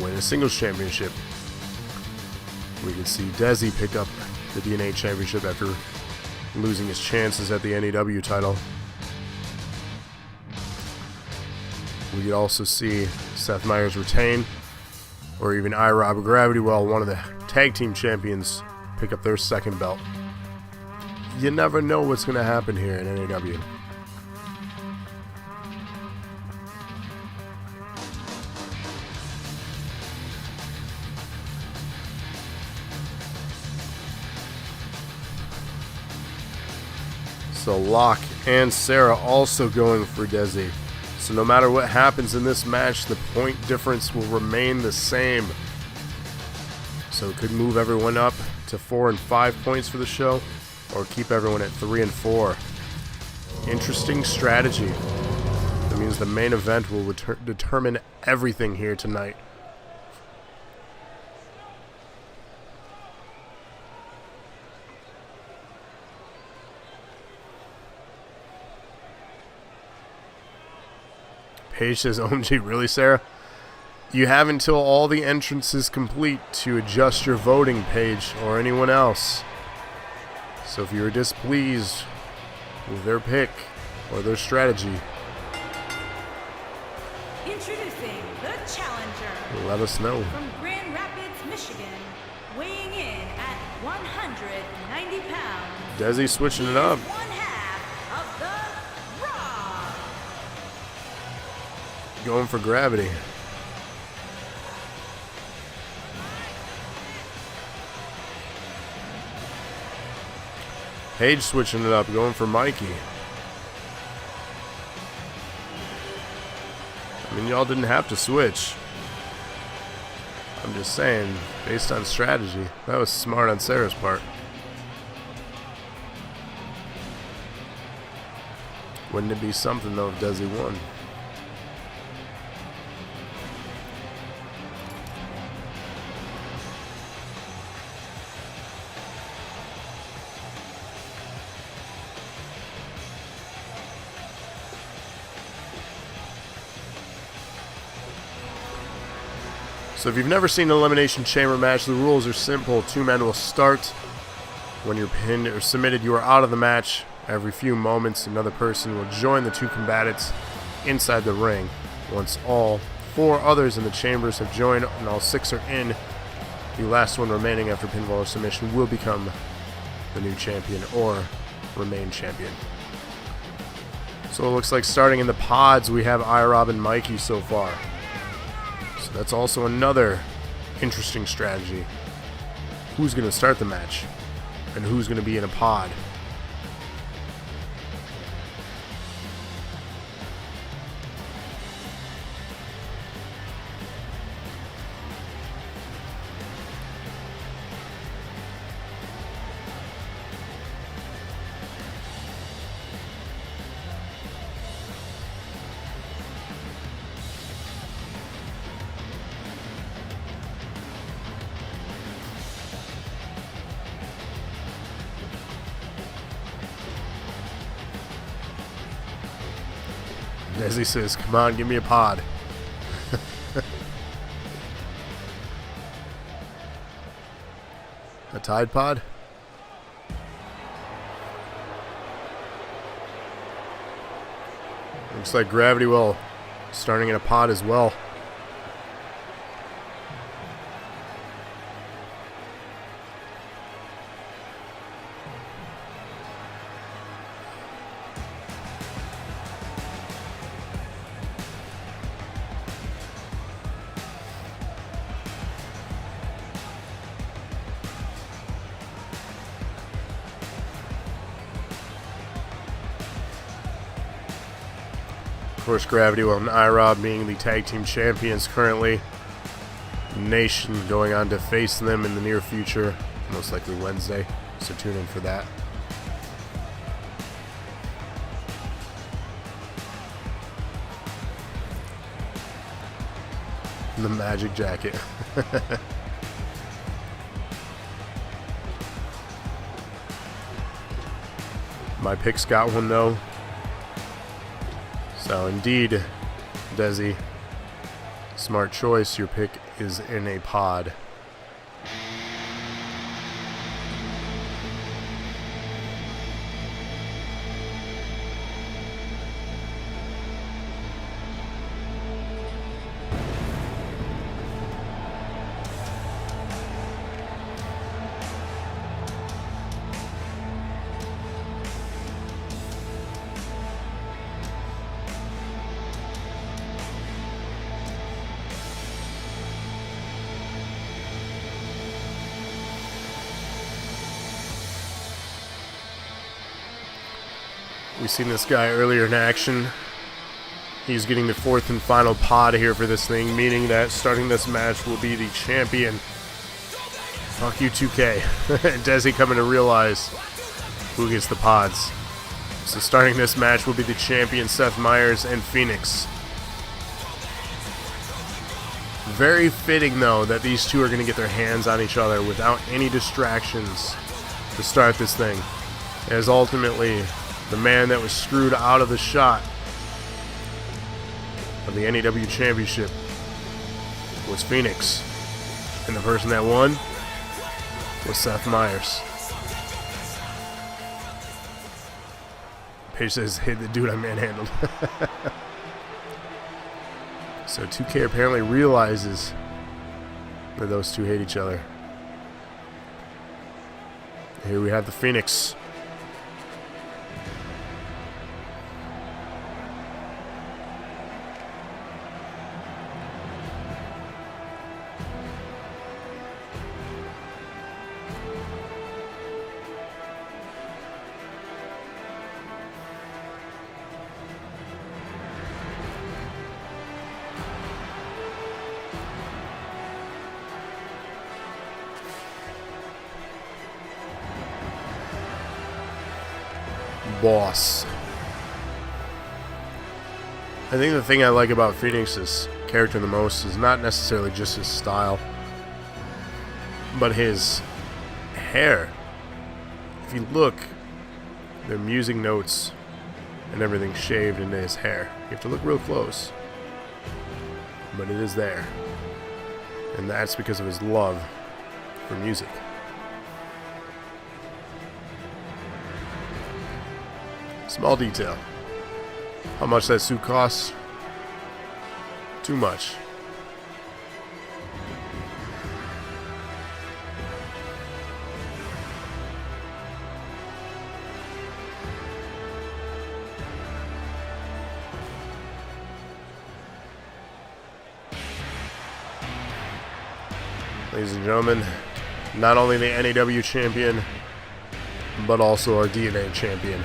win a singles championship. We can see Desi pick up the DNA Championship after losing his chances at the NAW title. We could also see Seth Meyers retain, or even iRob or Gravity Well, one of the tag team champions, pick up their second belt. You never know what's going to happen here in NAW. So Locke and Sarah also going for Desi. So no matter what happens in this match, the point difference will remain the same. So it could move everyone up to 4 and 5 points for the show, or keep everyone at 3 and 4. Interesting strategy. That means the main event will determine everything here tonight. Paige says, OMG, really, Sarah? You have until all the entrances complete to adjust your voting, Paige, or anyone else. So if you're displeased with their pick or their strategy, Introducing the challenger. let us know. From Grand Rapids, Michigan, weighing in at 190 pounds. Desi switching it up. One half of the Raw. Going for Gravity. Paige switching it up, going for Mikey. I mean, y'all didn't have to switch. I'm just saying, based on strategy, that was smart on Sarah's part. Wouldn't it be something, though, if Desi won? So if you've never seen an Elimination Chamber match, the rules are simple. 2 men will start. When you're pinned or submitted, you are out of the match. Every few moments, another person will join the 2 combatants inside the ring. Once all 4 others in the chambers have joined and all 6 are in, the last one remaining after pinfall or submission will become the new champion or remain champion. So it looks like starting in the pods, we have iRob and Mikey so far. So that's also another interesting strategy. Who's going to start the match? And who's going to be in a pod? As he says, come on, give me a pod. A Tide Pod? Looks like Gravity Well starting in a pod as well. Of course, Gravity Well and iRob being the tag team champions currently. Nation going on to face them in the near future, most likely Wednesday, so tune in for that. The Magic Jacket. My pick's got one though. So indeed, Desi, smart choice. Your pick is in a pod. We've seen this guy earlier in action. He's getting the 4th and final pod here for this thing, meaning that starting this match will be the champion. Fuck you, 2K. Desi coming to realize who gets the pods. So starting this match will be the champion Seth Myers and Phoenix. Very fitting, though, that these two are going to get their hands on each other without any distractions to start this thing. As ultimately, the man that was screwed out of the shot of the NAW Championship was Phoenix. And the person that won was Seth Myers. Paige says, hey, the dude I manhandled. So 2K apparently realizes that those two hate each other. Here we have the Phoenix. Boss. I think the thing I like about Phoenix's character the most is not necessarily just his style, but his hair. If you look, the music notes and everything shaved into his hair. You have to look real close, but it is there. And that's because of his love for music. Small detail. How much that suit costs? Too much. Ladies and gentlemen, not only the NAW champion, but also our DNA champion.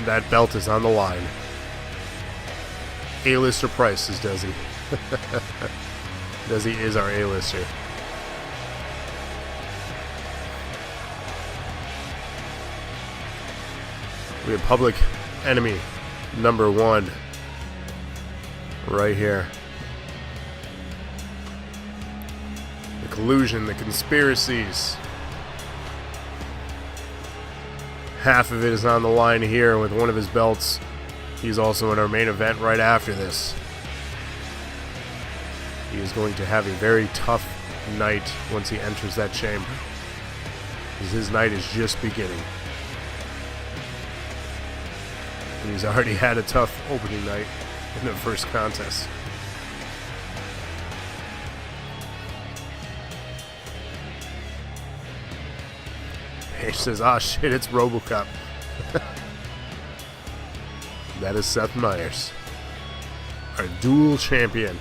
That belt is on the line. A-lister price is Desi. Desi is our A-lister. We have public enemy number 1 right here. The collusion, the conspiracies. Half of it is on the line here with one of his belts. He's also in our main event right after this. He is going to have a very tough night once he enters that chamber, because his night is just beginning. And he's already had a tough opening night in the first contest. He says, "Ah, shit, it's RoboCop." That is Seth Meyers, our dual champion.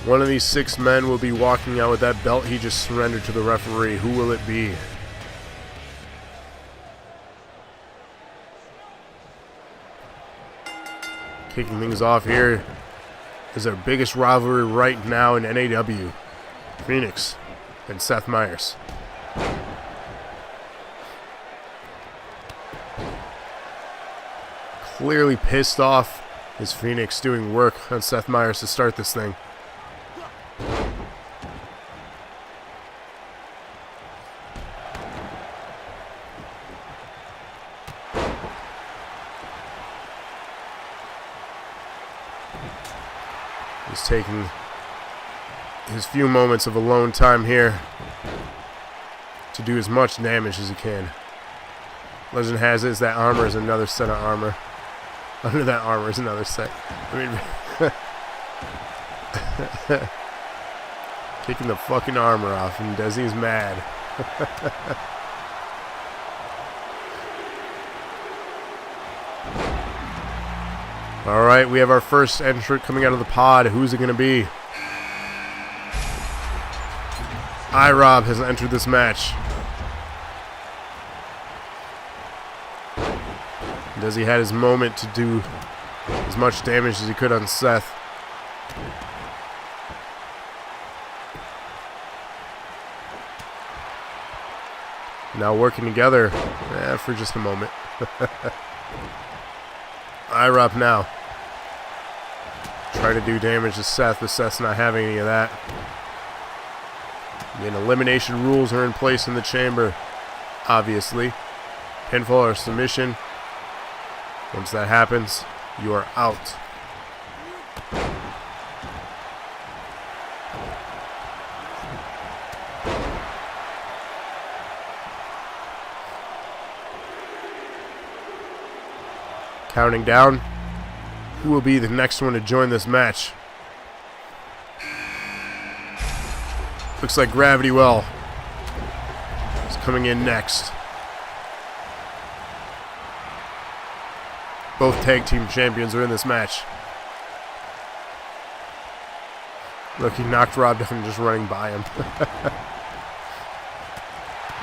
One of these 6 men will be walking out with that belt he just surrendered to the referee. Who will it be? Kicking things off here is our biggest rivalry right now in NAW. Phoenix and Seth Meyers. Clearly pissed off is Phoenix doing work on Seth Meyers to start this thing. He's taking his few moments of alone time here to do as much damage as he can. Legend has it is that armor is another set of armor. Under that armor is another set. I mean, taking the fucking armor off, and Desi's mad. Alright, we have our first entrant coming out of the pod. Who's it going to be? Rob has entered this match. Desi had his moment to do as much damage as he could on Seth. Now working together for just a moment. Rob now try to do damage to Seth, but Seth's not having any of that. Again, elimination rules are in place in the chamber, obviously. Pinfall or submission. Once that happens, you are out. Counting down. Who will be the next one to join this match? Looks like Gravity Well is coming in next. Both tag team champions are in this match. Look, he knocked Rob down just running by him.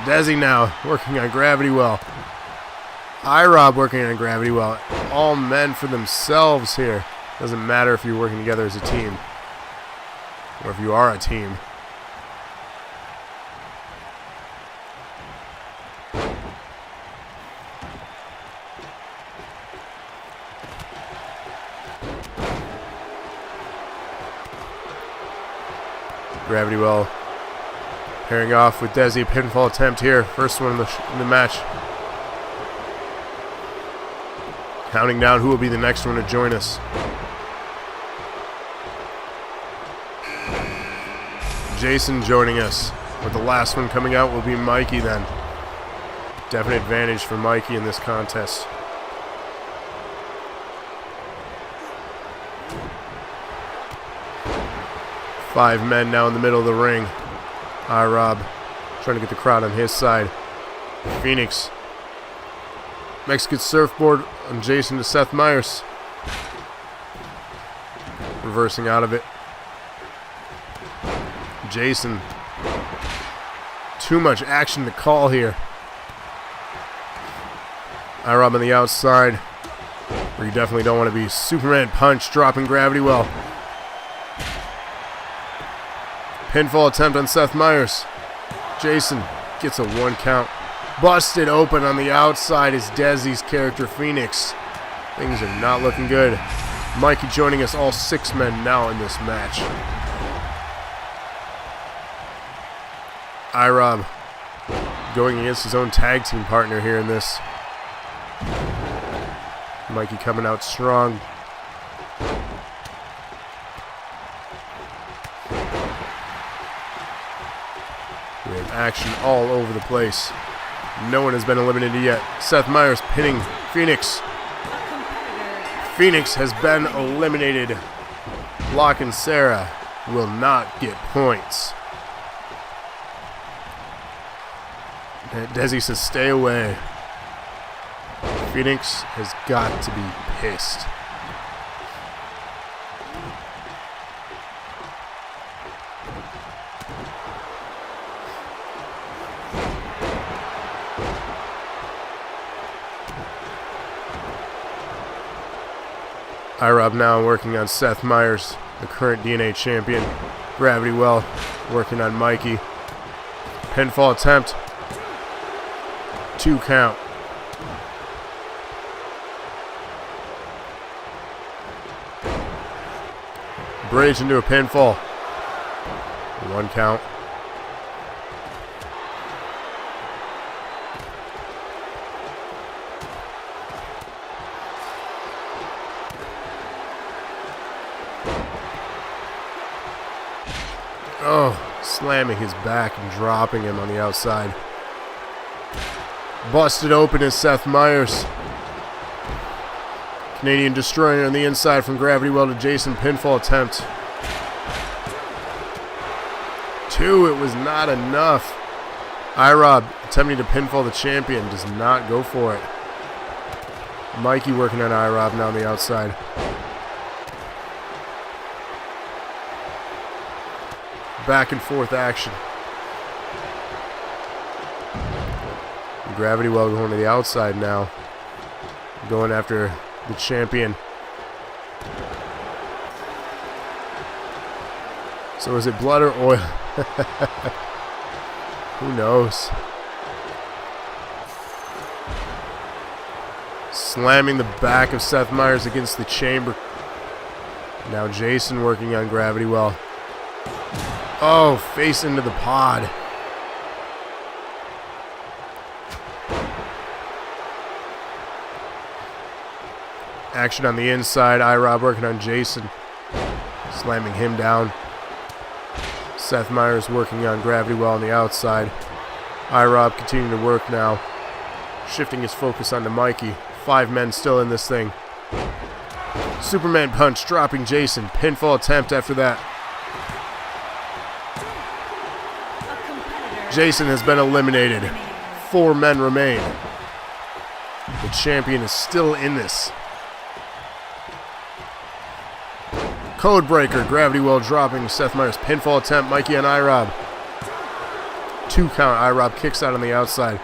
Desi now working on Gravity Well. Rob working on Gravity Well. All men for themselves here. Doesn't matter if you're working together as a team, or if you are a team. Gravity Well pairing off with Desi. Pinfall attempt here. First one in the match. Counting down who will be the next one to join us. Jason joining us. With the last one coming out will be Mikey then. Definite advantage for Mikey in this contest. Five men now in the middle of the ring. Rob trying to get the crowd on his side. Phoenix. Mexican surfboard on Jason to Seth Meyers. Reversing out of it. Jason. Too much action to call here. Rob on the outside. Where you definitely don't want to be. Superman punch dropping Gravity Well. Pinfall attempt on Seth Meyers. Jason gets a 1 count. Busted open on the outside is Desi's character Phoenix. Things are not looking good. Mikey joining us, all 6 men now in this match. Rob going against his own tag team partner here in this. Mikey coming out strong. We have action all over the place. No one has been eliminated yet. Seth Meyers pinning Phoenix. Phoenix has been eliminated. Locke and Sarah will not get points. Desi says stay away. Phoenix has got to be pissed. Rob now working on Seth Meyers, the current DNA champion. Gravity Well working on Mikey. Pinfall attempt. 2 count. Bridge into a pinfall. 1 count. Oh, slamming his back and dropping him on the outside. Busted open is Seth Meyers. Canadian Destroyer on the inside from Gravity Well to Jason. Pinfall attempt. 2, it was not enough. Rob attempting to pinfall the champion, does not go for it. Mikey working on Rob now on the outside. Back and forth action. Gravity Well going to the outside now. Going after the champion. So is it blood or oil? Who knows? Slamming the back of Seth Meyers against the chamber. Now Jason working on Gravity Well. Oh, face into the pod. Action on the inside. Rob working on Jason. Slamming him down. Seth Meyers working on Gravity Well on the outside. Rob continuing to work now. Shifting his focus onto Mikey. 5 men still in this thing. Superman punch dropping Jason. Pinfall attempt after that. Jason has been eliminated. 4 men remain. The champion is still in this. Codebreaker, Gravity Well dropping Seth Meyers. Pinfall attempt, Mikey on Rob. 2 count, Rob kicks out on the outside.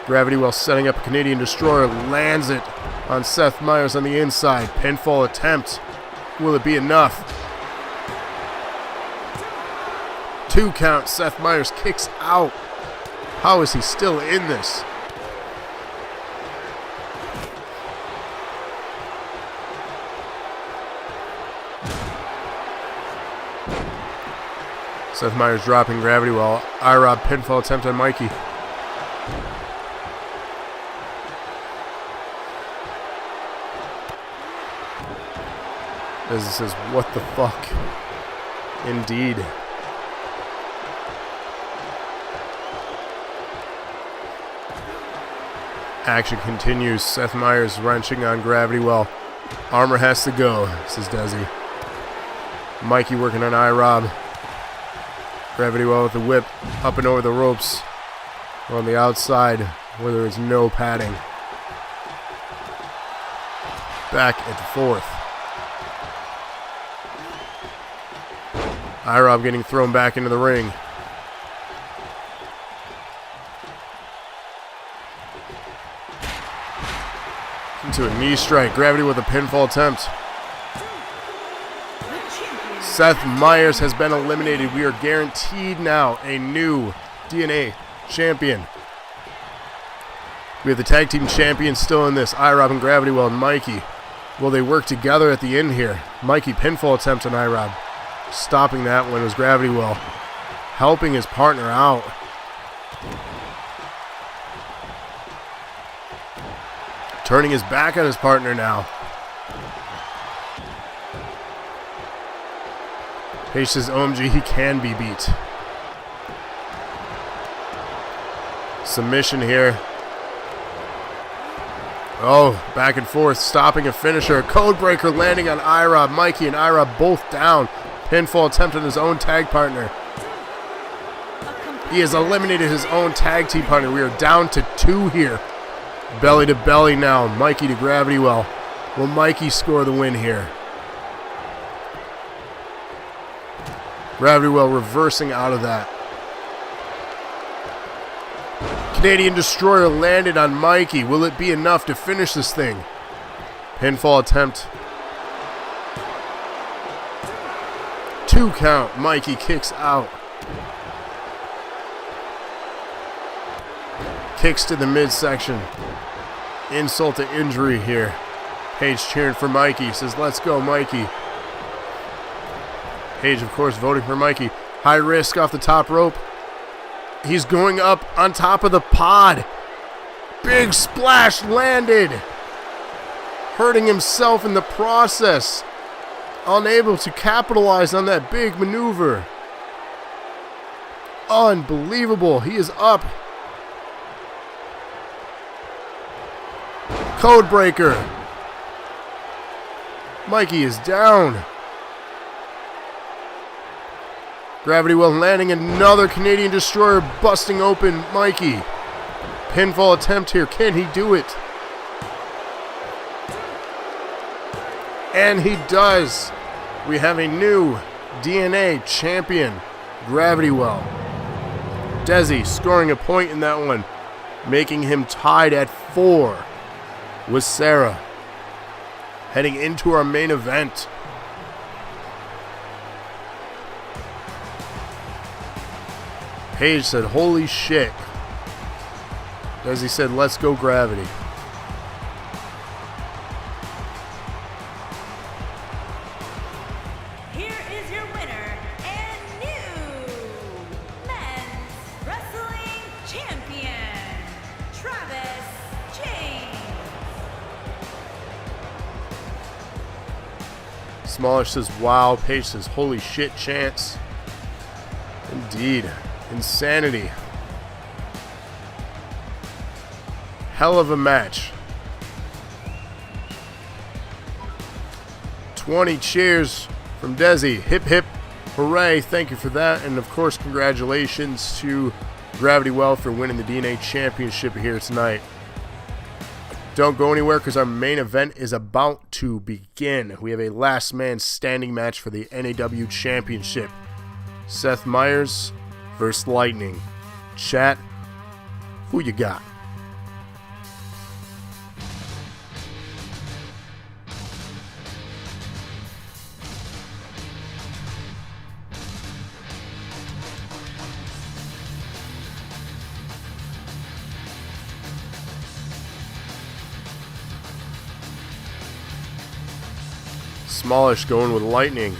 Gravity Well setting up a Canadian Destroyer, lands it on Seth Meyers on the inside. Pinfall attempt. Will it be enough? 2 count, Seth Meyers kicks out. How is he still in this? Seth Meyers dropping Gravity Well. IROB pinfall attempt on Mikey. As it says, what the fuck? Indeed. Action continues. Seth Meyers wrenching on Gravity Well. Armor has to go, says Desi. Mikey working on IROB. Gravity Well with the whip up and over the ropes. On the outside where there is no padding. Back and forth. IROB getting thrown back into the ring. Into a knee strike. Gravity with a pinfall attempt. Seth Meyers has been eliminated. We are guaranteed now a new DNA champion. We have the tag team champions still in this. IROB and Gravity Well and Mikey. Will they work together at the end here? Mikey pinfall attempt on IROB. Stopping that one was Gravity Well. Helping his partner out. Turning his back on his partner now. Paige says OMG, he can be beat. Submission here. Oh, back and forth, stopping a finisher. Codebreaker landing on IROB. Mikey and IROB both down. Pinfall attempt on his own tag partner. He has eliminated his own tag team partner. We are down to 2 here. Belly to belly now. Mikey to Gravity Well. Will Mikey score the win here? Gravity Well reversing out of that. Canadian Destroyer landed on Mikey. Will it be enough to finish this thing? Pinfall attempt. 2 count. Mikey kicks out. Kicks to the midsection. Insult to injury here. Paige cheering for Mikey. Says, let's go, Mikey. Paige, of course, voting for Mikey. High risk off the top rope. He's going up on top of the pod. Big splash landed. Hurting himself in the process. Unable to capitalize on that big maneuver. Unbelievable. He is up. Codebreaker. Mikey is down. Gravity Well landing another Canadian Destroyer, busting open Mikey. Pinfall attempt here. Can he do it? And he does. We have a new DNA champion, Gravity Well. Desi scoring a point in that one, making him tied at 4 with Sarah. Heading into our main event. Paige said, holy shit. Desi said, let's go Gravity. Here is your winner and new men's wrestling champion, Travis James. Smallish says, wow. Paige says, holy shit, Chance. Indeed. Insanity. Hell of a match. 20 cheers from Desi. Hip hip hooray. Thank you for that. And of course, congratulations to Gravity Well for winning the DNA Championship here tonight. Don't go anywhere because our main event is about to begin. We have a last man standing match for the NAW Championship. Seth Meyers versus Lightning. Chat, who you got? Smallish going with Lightning.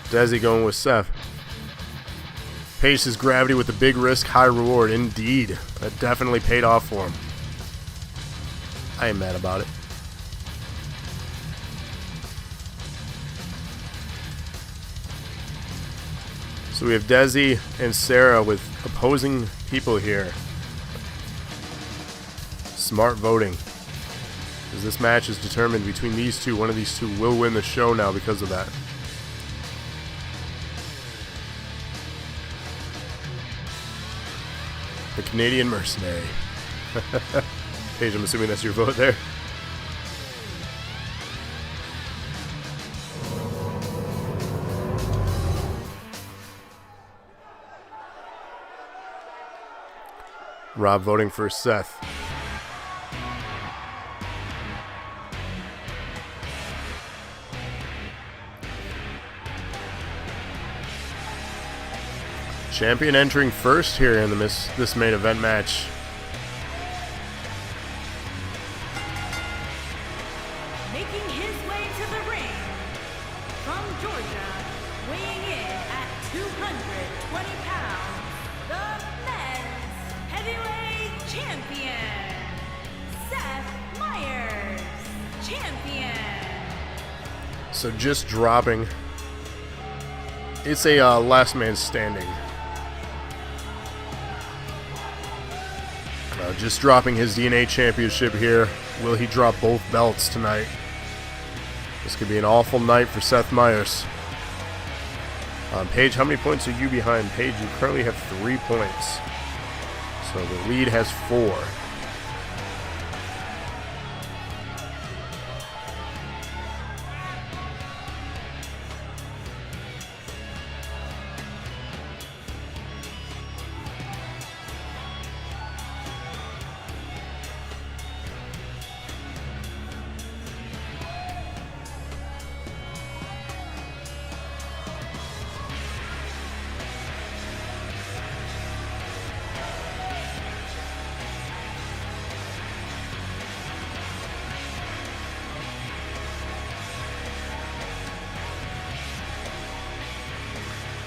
Desi going with Seth. Page says gravity with the big risk, high reward. Indeed. That definitely paid off for him. I ain't mad about it. So we have Desi and Sarah with opposing people here. Smart voting. As this match is determined between these two, one of these two will win the show now because of that. The Canadian Mercenary. Paige, I'm assuming that's your vote there. Rob voting for Seth. Champion entering first here in this main event match. Making his way to the ring from Georgia, weighing in at 220 pounds, the men's heavyweight champion, Seth Meyers, champion. So just dropping. It's a last man standing. Just dropping his DNA championship here. Will he drop both belts tonight? This could be an awful night for Seth Meyers. Paige, how many points are you behind? Paige, you currently have 3 points. So the lead has 4.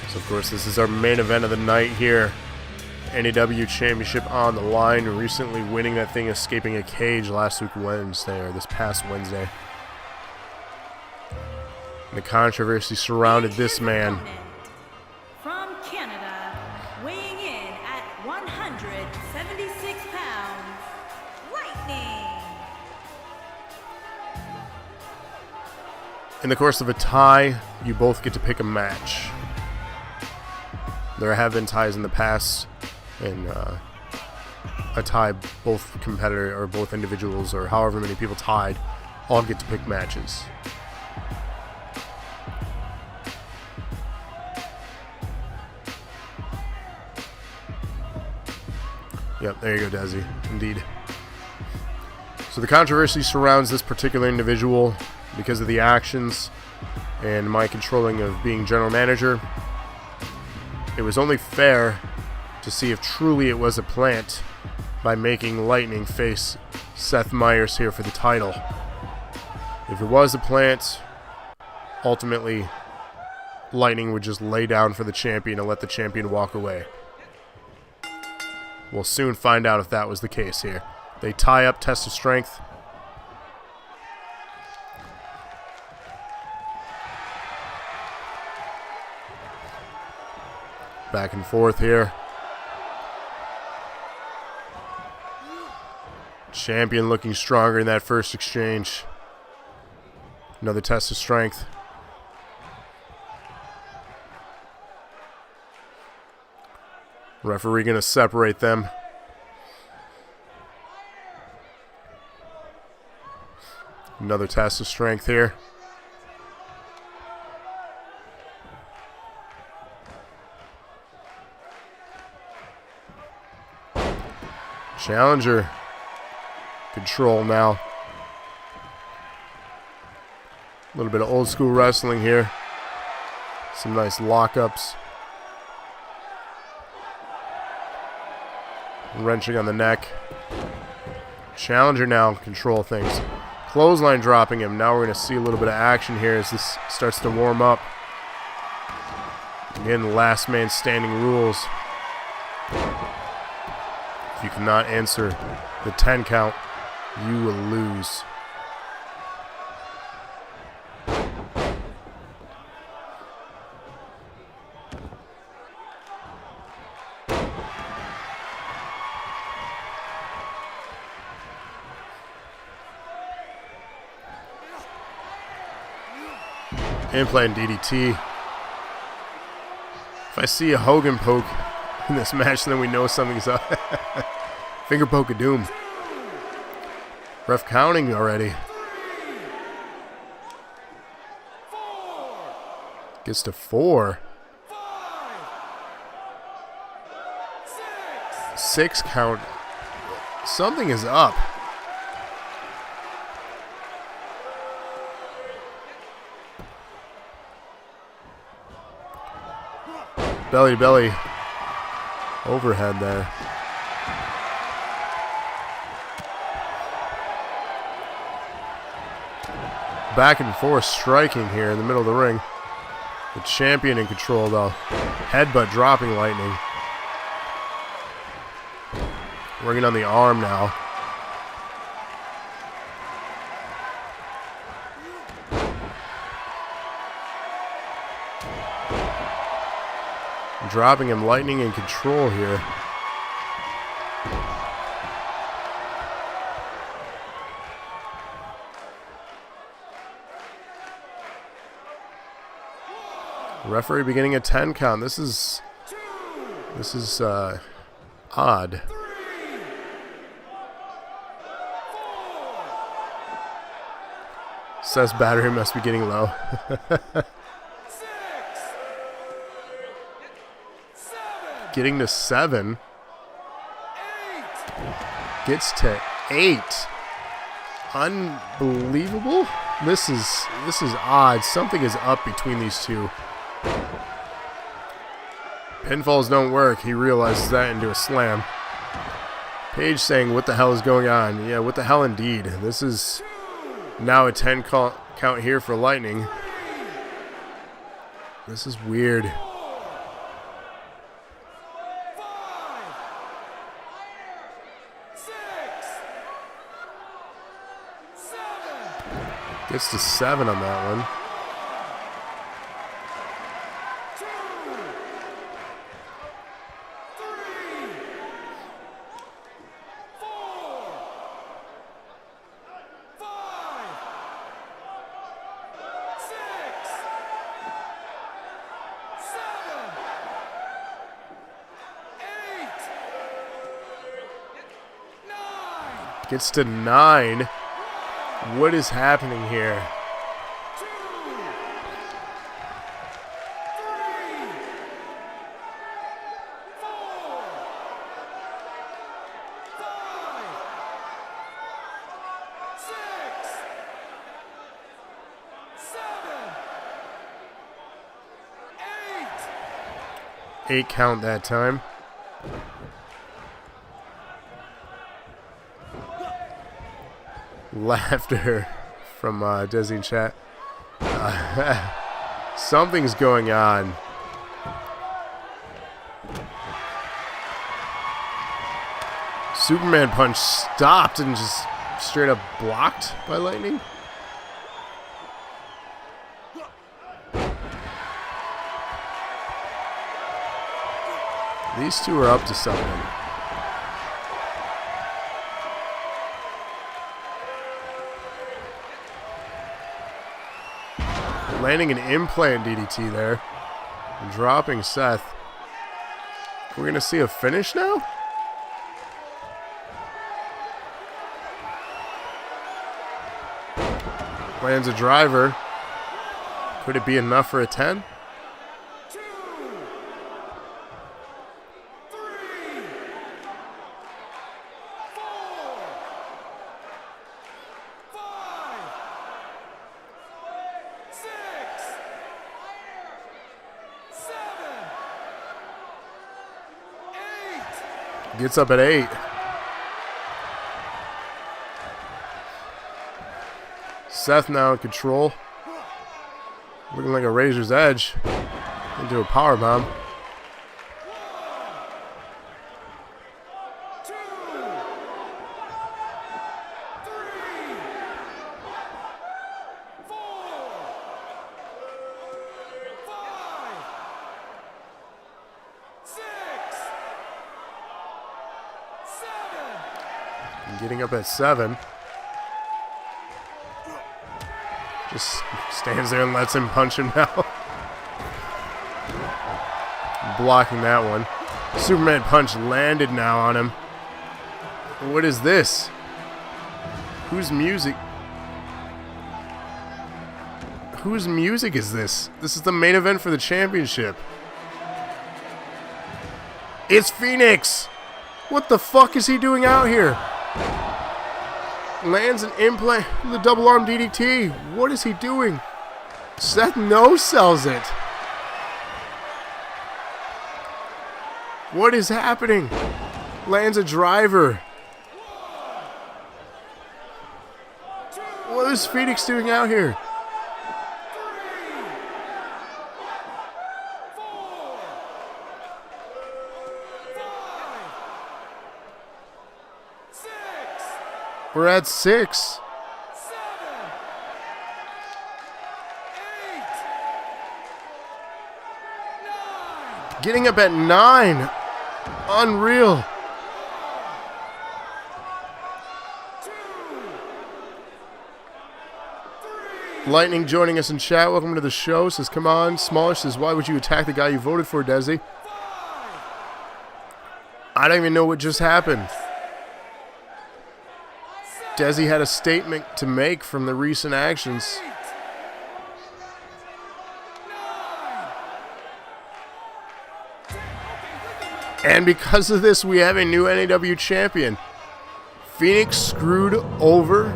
So of course, this is our main event of the night here. NAW Championship on the line. Recently winning that thing, escaping a cage last week Wednesday, or this past Wednesday. And the controversy surrounded this man. From Canada, weighing in at 176 pounds, Lightning. In the course of a tie, you both get to pick a match. There have been ties in the past, and a tie, both competitor or both individuals or however many people tied, all get to pick matches. Yep, there you go, Desi. Indeed. So the controversy surrounds this particular individual because of the actions and my controlling of being general manager. It was only fair to see if truly it was a plant by making Lightning face Seth Meyers here for the title. If it was a plant, ultimately Lightning would just lay down for the champion and let the champion walk away. We'll soon find out if that was the case here. They tie up, test of strength. Back and forth here. Champion looking stronger in that first exchange. Another test of strength. Referee going to separate them. Another test of strength here. Challenger control now. A little bit of old school wrestling here. Some nice lockups. Wrenching on the neck. Challenger now control things. Clothesline dropping him. Now we're going to see a little bit of action here as this starts to warm up. Again, the last man standing rules. If you cannot answer the 10 count, you will lose. Implant DDT. If I see a Hogan poke in this match, then we know something's up. Finger poke of doom. Ref counting already. Gets to 4. 6 count. Something is up. Belly to belly overhead there. Back and forth striking here in the middle of the ring. The champion in control though. Headbutt dropping Lightning. Working on the arm now. Dropping him, Lightning in control here. Referee beginning a 10 count. This is odd. Seth's battery must be getting low. Getting to 7. Gets to 8. Unbelievable. This is odd. Something is up between these two. Pinfalls don't work. He realizes that into a slam. Paige saying, what the hell is going on? Yeah, what the hell indeed. This is now a 10 count here for Lightning. This is weird. Gets to 7 on that one. Gets to 9. What is happening here? 2, 3, 4, 5, 6, 7, 8. 8 count that time. Laughter from Desi in chat. Something's going on. Superman punch stopped and just straight up blocked by Lightning. These two are up to something. Landing an implant DDT there. Dropping Seth. We're going to see a finish now? Lands a driver. Could it be enough for a 10? 2, 3, 4, 5, 6, 7, 8. Gets up at 8. Seth now in control. Looking like a razor's edge. Into a power bomb. 1, 2, 3, 4, 5, 6, 7. Getting up at 7. Just stands there and lets him punch him now. Blocking that one. Superman punch landed now on him. What is this? Whose music? Whose music is this? This is the main event for the championship. It's Phoenix! What the fuck is he doing out here? Lands an implant, the double arm DDT. What is he doing? Seth no-sells it. What is happening? Lands a driver. What is Phoenix doing out here? 6, We're at 6. 7, 8, 9. Getting up at 9. Unreal. 2, 3, Lightning joining us in chat. Welcome to the show. Says, come on. Smaller says, why would you attack the guy you voted for, Desi? 5, I don't even know what just happened. Desi had a statement to make from the recent actions. 8, 9. And because of this, we have a new NAW champion. Phoenix screwed over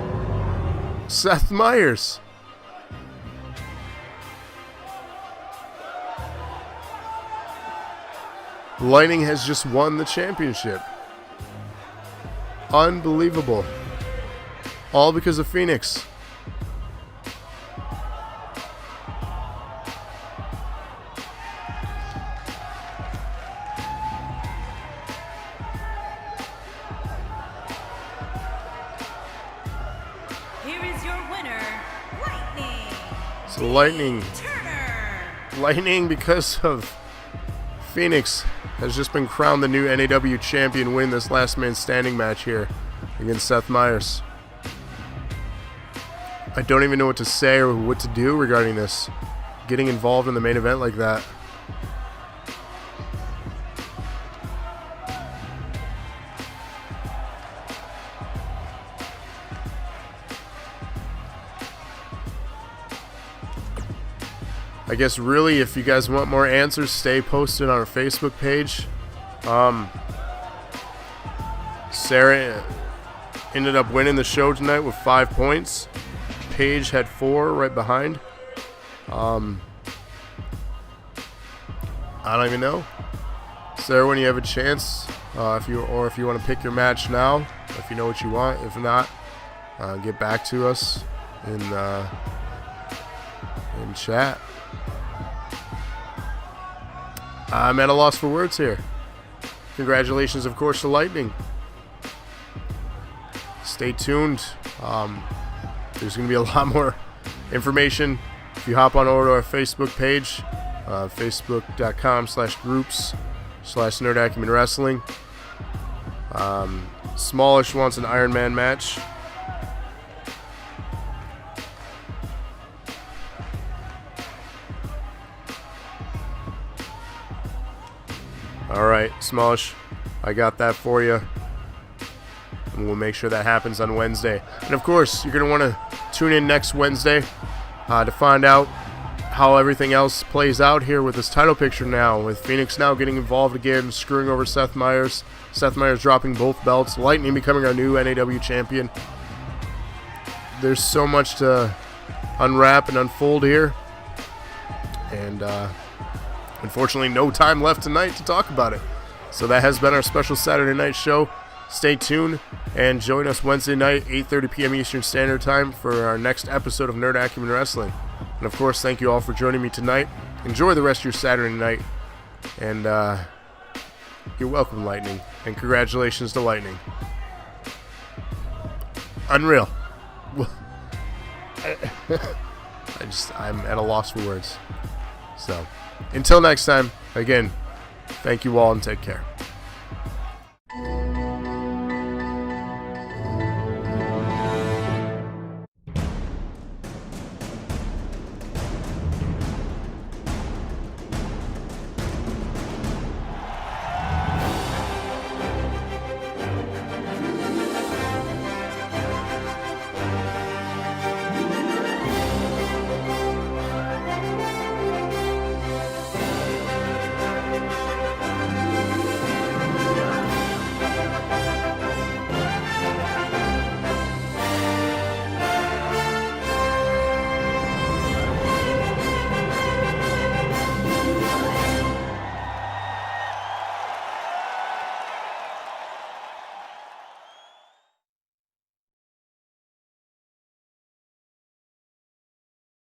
Seth Myers. Lightning has just won the championship. Unbelievable. All because of Phoenix. Here is your winner, Lightning. So Lightning, Turner. Lightning, because of Phoenix, has just been crowned the new NAW champion, winning this last man standing match here against Seth Myers. I don't even know what to say or what to do regarding this. Getting involved in the main event like that. I guess really, if you guys want more answers, stay posted on our Facebook page. Sarah ended up winning the show tonight with 5 points. Paige had 4 right behind. I don't even know. Sarah, when you have a chance, if you want to pick your match now, if you know what you want. If not, get back to us in chat. I'm at a loss for words here. Congratulations, of course, to Lightning. Stay tuned. There's going to be a lot more information if you hop on over to our Facebook page, facebook.com/groups/Nerd Acumen Wrestling. Smallish wants an Iron Man match. Alright, Smallish, I got that for you. And we'll make sure that happens on Wednesday. And of course, you're going to want to tune in next Wednesday to find out how everything else plays out here with this title picture now. With Phoenix now getting involved again, screwing over Seth Myers. Seth Myers dropping both belts. Lightning becoming our new NAW champion. There's so much to unwrap and unfold here. And unfortunately, no time left tonight to talk about it. So that has been our special Saturday night show. Stay tuned and join us Wednesday night, 8:30 p.m. Eastern Standard Time for our next episode of Nerd Acumen Wrestling. And of course, thank you all for joining me tonight. enjoy the rest of your Saturday night. And you're welcome, Lightning. And congratulations to Lightning. Unreal. I'm at a loss for words. So, until next time, again, thank you all and take care.